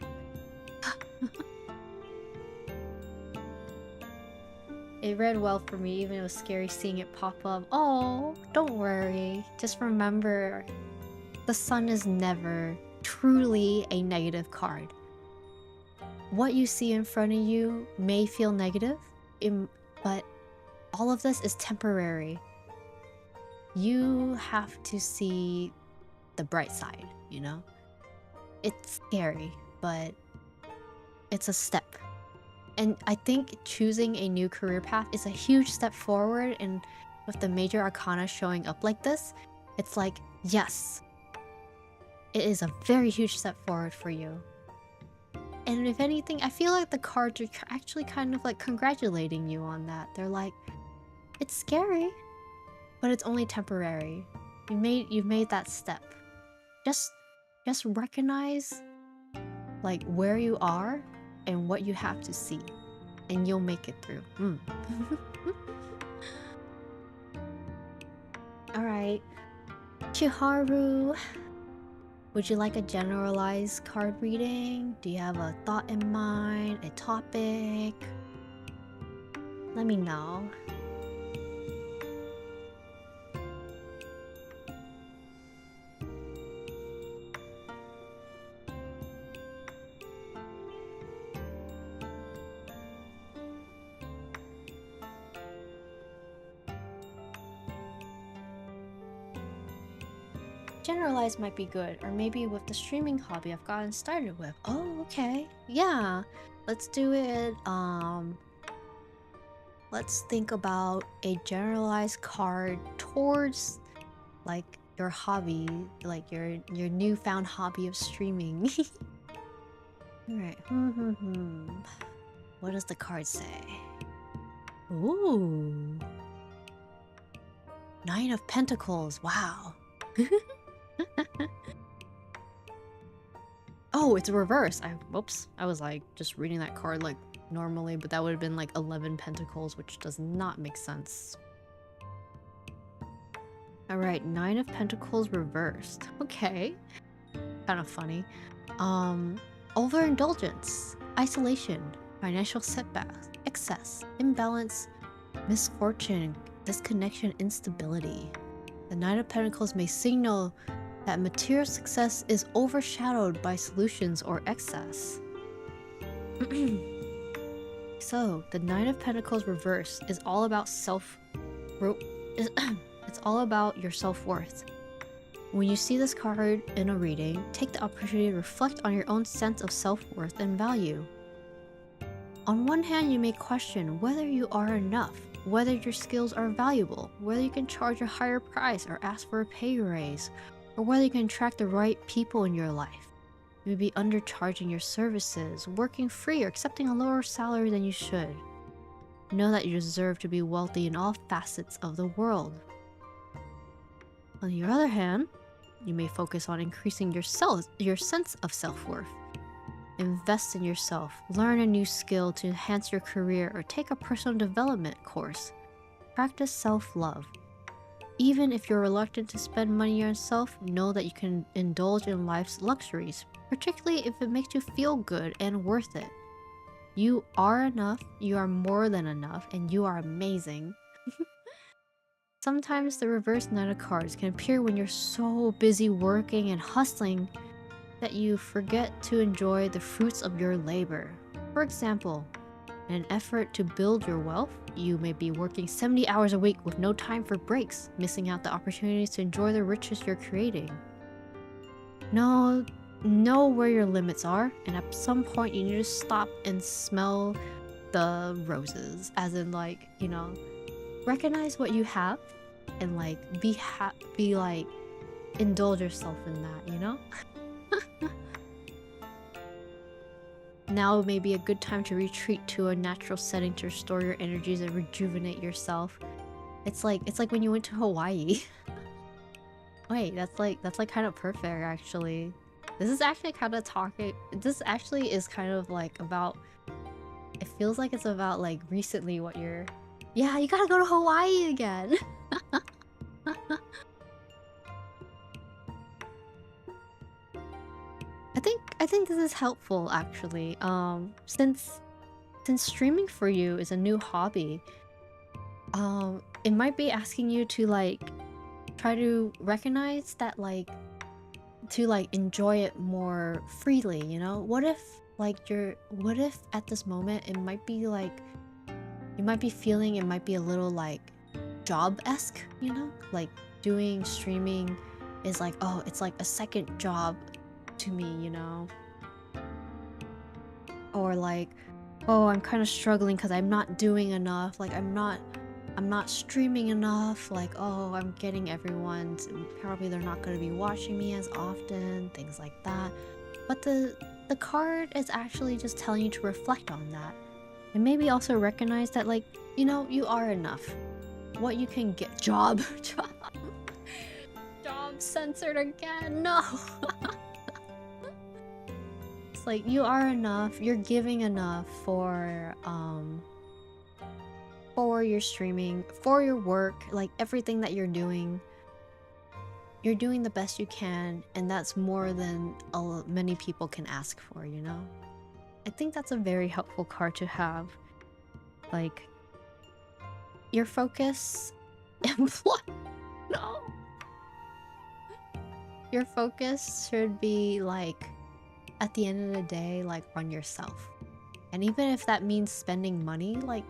It read well for me, even though it was scary seeing it pop up. Oh, don't worry. Just remember, the sun is never truly a negative card. What you see in front of you may feel negative, but all of this is temporary. You have to see the bright side, you know? It's scary, but it's a step. And I think choosing a new career path is a huge step forward, and with the major arcana showing up like this, it's like, yes, it is a very huge step forward for you. And if anything, I feel like the cards are actually kind of like congratulating you on that. They're like, it's scary, but it's only temporary. You've made that step. Just recognize like where you are and what you have to see, and you'll make it through. Alright. Chiharu, would you like a generalized card reading? Do you have a thought in mind? A topic? Let me know. Generalized might be good, or maybe with the streaming hobby I've gotten started with. Oh, okay. Yeah. Let's do it. Let's think about a generalized card towards like your hobby, like your newfound hobby of streaming. Alright. What does the card say? Ooh. Nine of Pentacles. Wow. Oh, it's reverse. Whoops. I was like just reading that card like normally, but that would have been like 11 Pentacles, which does not make sense. All right, Nine of Pentacles reversed. Okay. Kind of funny. Overindulgence, isolation, financial setbacks, excess, imbalance, misfortune, disconnection, instability. The Nine of Pentacles may signal that material success is overshadowed by solutions or excess. So, the Nine of Pentacles reverse is all about it's all about your self-worth. When you see this card in a reading, take the opportunity to reflect on your own sense of self-worth and value. On one hand, you may question whether you are enough, whether your skills are valuable, whether you can charge a higher price or ask for a pay raise, or whether you can attract the right people in your life. You may be undercharging your services, working free, or accepting a lower salary than you should. Know that you deserve to be wealthy in all facets of the world. On the other hand, you may focus on increasing your sense of self-worth. Invest in yourself, learn a new skill to enhance your career, or take a personal development course. Practice self-love. Even if you're reluctant to spend money on yourself, know that you can indulge in life's luxuries, particularly if it makes you feel good and worth it. You are enough, you are more than enough, and you are amazing. Sometimes the reverse Nine of Cards can appear when you're so busy working and hustling that you forget to enjoy the fruits of your labor. For example, in an effort to build your wealth, you may be working 70 hours a week with no time for breaks, missing out the opportunities to enjoy the riches you're creating. Know where your limits are, and at some point you need to stop and smell the roses, as in like, you know, recognize what you have and like be like indulge yourself in that, you know? Now may be a good time to retreat to a natural setting to restore your energies and rejuvenate yourself. It's like when you went to Hawaii. Wait, that's like kind of perfect actually. This is actually kind of talking. This actually is kind of like about. It feels like it's about like recently what you're. Yeah, you gotta go to Hawaii again. I think this is helpful actually. Since streaming for you is a new hobby, it might be asking you to like try to recognize that like to like enjoy it more freely, you know? What if at this moment it might be like you might be feeling it might be a little like job-esque, you know? Like doing streaming is like, oh, it's like a second job to me, you know? Or like, oh, I'm kind of struggling because I'm not doing enough, like I'm not streaming enough, like, oh, I'm getting everyone's, probably they're not going to be watching me as often, things like that. But the card is actually just telling you to reflect on that. And maybe also recognize that, like, you know, you are enough. What you can get. Job censored again. No. It's like you are enough. You're giving enough for your streaming, for your work, like everything that you're doing. You're doing the best you can, and that's more than many people can ask for, you know? I think that's a very helpful card to have. Like, your focus... No! Your focus should be, like, at the end of the day, like, on yourself. And even if that means spending money, like,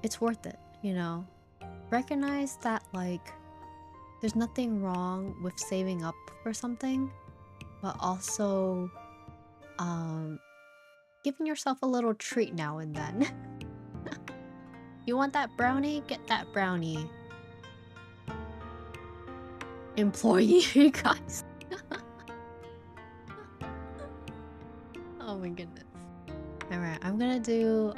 it's worth it, you know? Recognize that, like, there's nothing wrong with saving up for something, but also, giving yourself a little treat now and then. You want that brownie? Get that brownie. Employee, guys. Oh my goodness. Alright, I'm gonna do,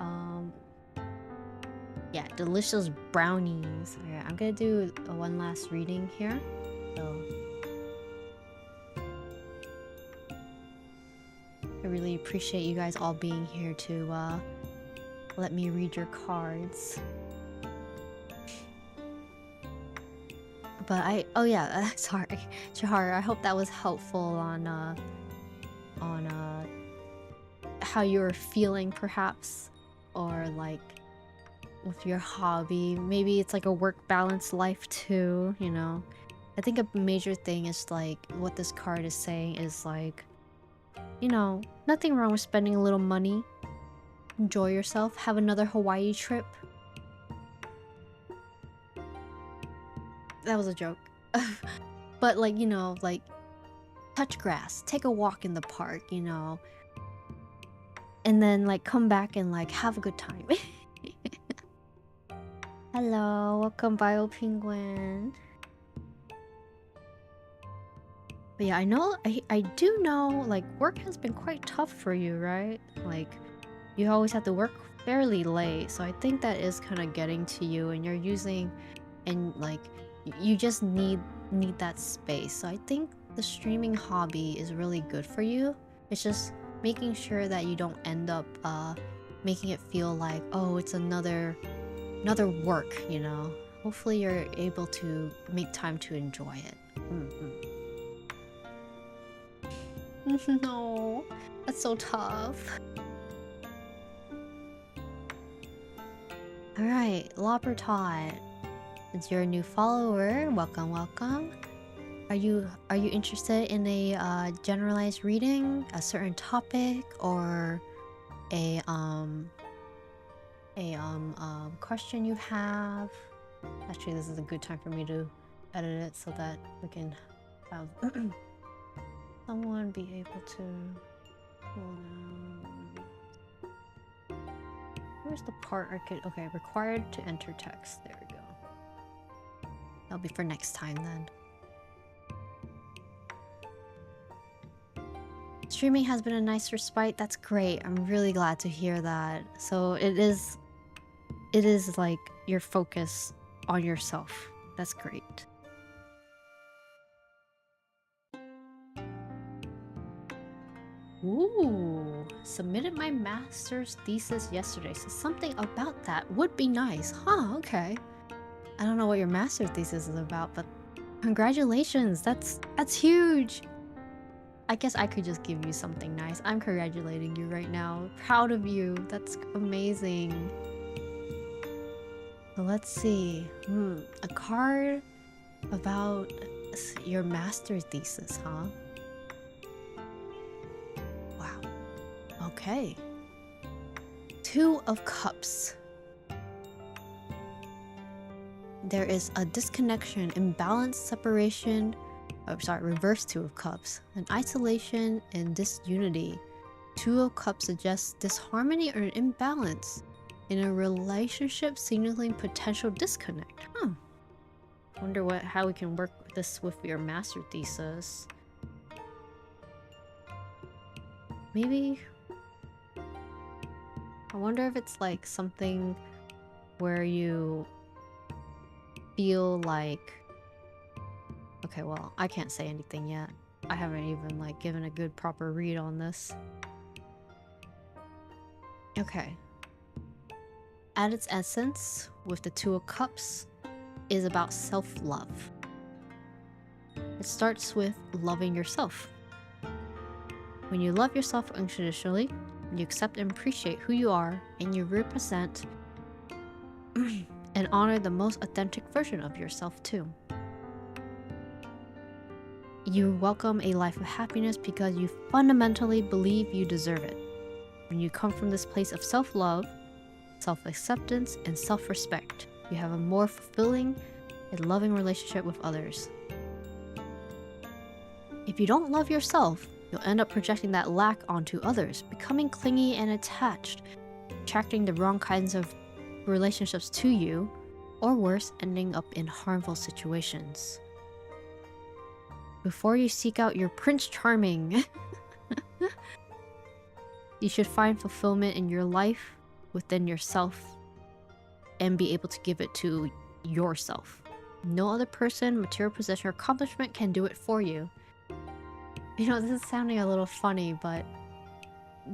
Yeah, delicious brownies. Alright, I'm gonna do one last reading here. So I really appreciate you guys all being here to let me read your cards. But oh yeah, sorry, Chihara. I hope that was helpful on how you were feeling, perhaps, or like with your hobby. Maybe it's like a work balance life too. You know, I think a major thing is like what this card is saying is like, you know, nothing wrong with spending a little money. Enjoy yourself. Have another Hawaii trip. That was a joke. But like, you know, like touch grass, take a walk in the park, you know, and then like come back and like have a good time. Hello, welcome Bio Penguin. But yeah, I know, I do know, like, work has been quite tough for you, right? Like, you always have to work fairly late, so I think that is kind of getting to you, and you're using, and like, you just need that space. So I think the streaming hobby is really good for you. It's just making sure that you don't end up making it feel like, oh, it's another work, you know? Hopefully you're able to make time to enjoy it. No, that's so tough. Alright, Loppertot. Since you're a new follower, welcome, welcome. Are you interested in a generalized reading, a certain topic, or a question you have? Actually, this is a good time for me to edit it so that we can have someone be able to. Where's the part I could? Okay, required to enter text. There we go. That'll be for next time then. Streaming has been a nice respite. That's great. I'm really glad to hear that. So it is like your focus on yourself. That's great. Ooh, submitted my master's thesis yesterday, so something about that would be nice. Huh, okay. I don't know what your master's thesis is about, but congratulations. That's huge. I guess I could just give you something nice. I'm congratulating you right now. Proud of you. That's amazing. So let's see. A card about your master's thesis, huh? Wow. Okay. Two of Cups. There is a disconnection, imbalance, separation. Oh, sorry, reverse Two of Cups. An isolation and disunity. Two of Cups suggests disharmony or imbalance in a relationship, signaling potential disconnect. Huh. Wonder how we can work this with your master thesis. Maybe. I wonder if it's like something where you feel like. Okay, well, I can't say anything yet. I haven't even like given a good proper read on this. Okay. At its essence, with the Two of Cups, is about self-love. It starts with loving yourself. When you love yourself unconditionally, you accept and appreciate who you are, and you represent and honor the most authentic version of yourself too. You welcome a life of happiness because you fundamentally believe you deserve it. When you come from this place of self-love, self-acceptance, and self-respect, you have a more fulfilling and loving relationship with others. If you don't love yourself, you'll end up projecting that lack onto others, becoming clingy and attached, attracting the wrong kinds of relationships to you, or worse, ending up in harmful situations. Before you seek out your Prince Charming, you should find fulfillment in your life, within yourself. and be able to give it to yourself. No other person, material possession, or accomplishment can do it for you. You know, this is sounding a little funny, but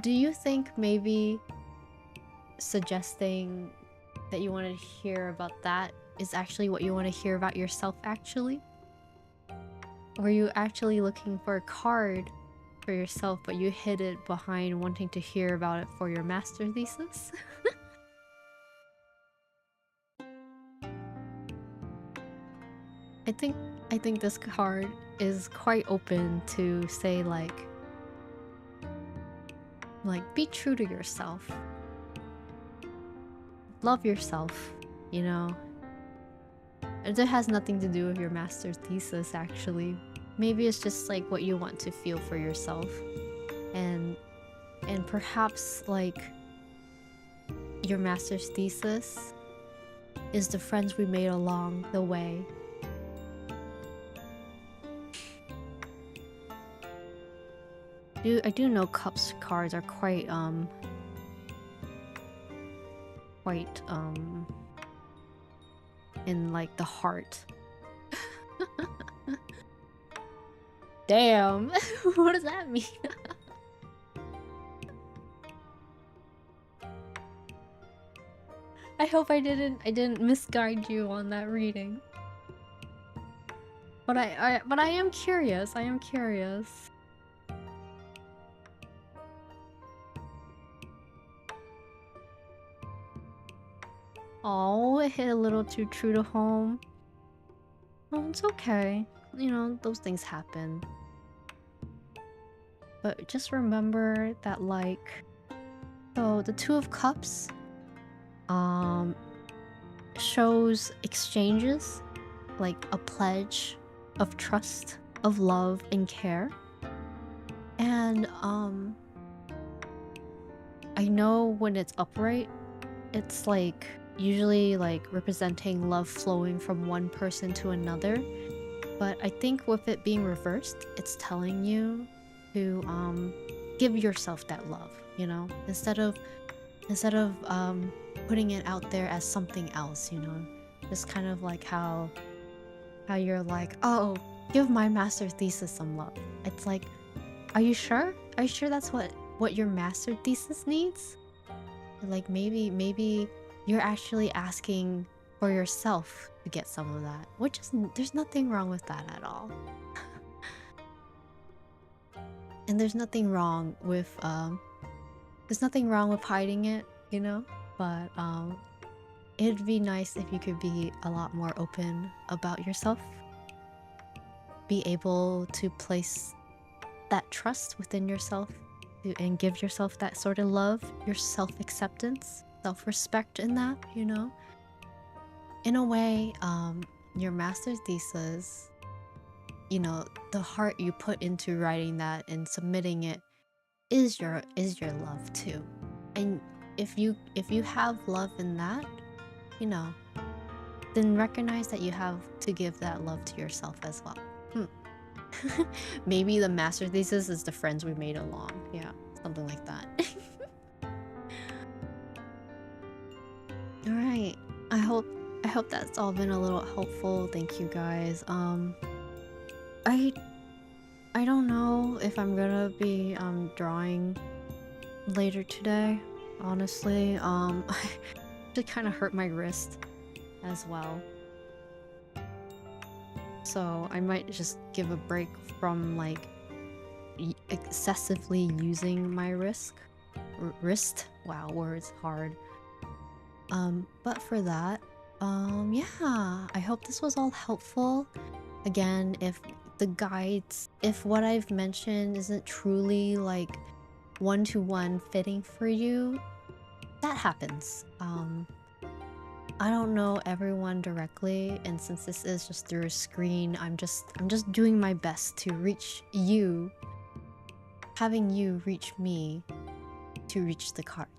do you think maybe suggesting that you want to hear about that is actually what you want to hear about yourself, actually? Or are you actually looking for a card for yourself, but you hid it behind wanting to hear about it for your master thesis? I think I think this card is quite open to say like be true to yourself. Love yourself, you know. It has nothing to do with your master's thesis, actually. Maybe it's just like what you want to feel for yourself. And perhaps like your master's thesis is the friends we made along the way. I do know cups cards are quite in like the heart. Damn. What does that mean? I hope I didn't misguide you on that reading. But I am curious. I am curious. Oh, it hit a little too true to home. Oh, it's okay. You know, those things happen. But just remember that, like, so the Two of Cups shows exchanges, like a pledge of trust, of love and care. And I know when it's upright, it's like usually like representing love flowing from one person to another. But I think with it being reversed, it's telling you to give yourself that love, you know, instead of putting it out there as something else, you know. Just kind of like how you're like, oh, give my master thesis some love. It's like, are you sure? Are you sure that's what your master thesis needs? Like maybe you're actually asking for yourself to get some of that, which is, there's nothing wrong with that at all. And there's nothing wrong with hiding it, you know. But it'd be nice if you could be a lot more open about yourself, be able to place that trust within yourself and give yourself that sort of love, your self-acceptance, self-respect in that, you know. In a way, your master's thesis, you know, the heart you put into writing that and submitting it is your love too. And if you have love in that, you know, then recognize that you have to give that love to yourself as well. Maybe the master thesis is the friends we made along. Yeah, something like that. All right. I hope that's all been a little helpful. Thank you guys. I don't know if I'm gonna be drawing later today. Honestly, it kind of hurt my wrist as well. So I might just give a break from like excessively using my wrist. Wow, words hard. But for that, yeah, I hope this was all helpful. Again, if the guides, if what I've mentioned isn't truly like one-to-one fitting for you, that happens. I don't know everyone directly, and since this is just through a screen, I'm just doing my best to reach you, having you reach me to reach the cards.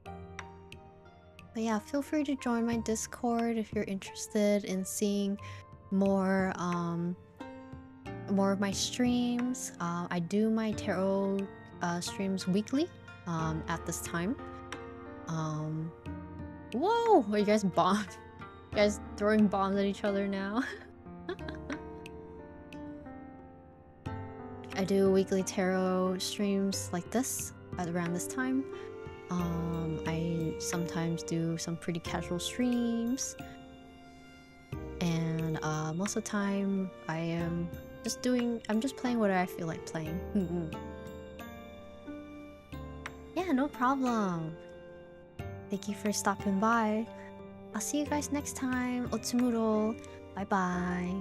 But yeah, feel free to join my Discord if you're interested in seeing more of my streams. I do my tarot streams weekly at this time. Whoa! Are you guys bombed? You guys throwing bombs at each other now? I do weekly tarot streams like this at around this time. I sometimes do some pretty casual streams, and most of the time I'm just playing what I feel like playing. Yeah, no problem. Thank you for stopping by. I'll see you guys next time. Otsumuro. Bye bye.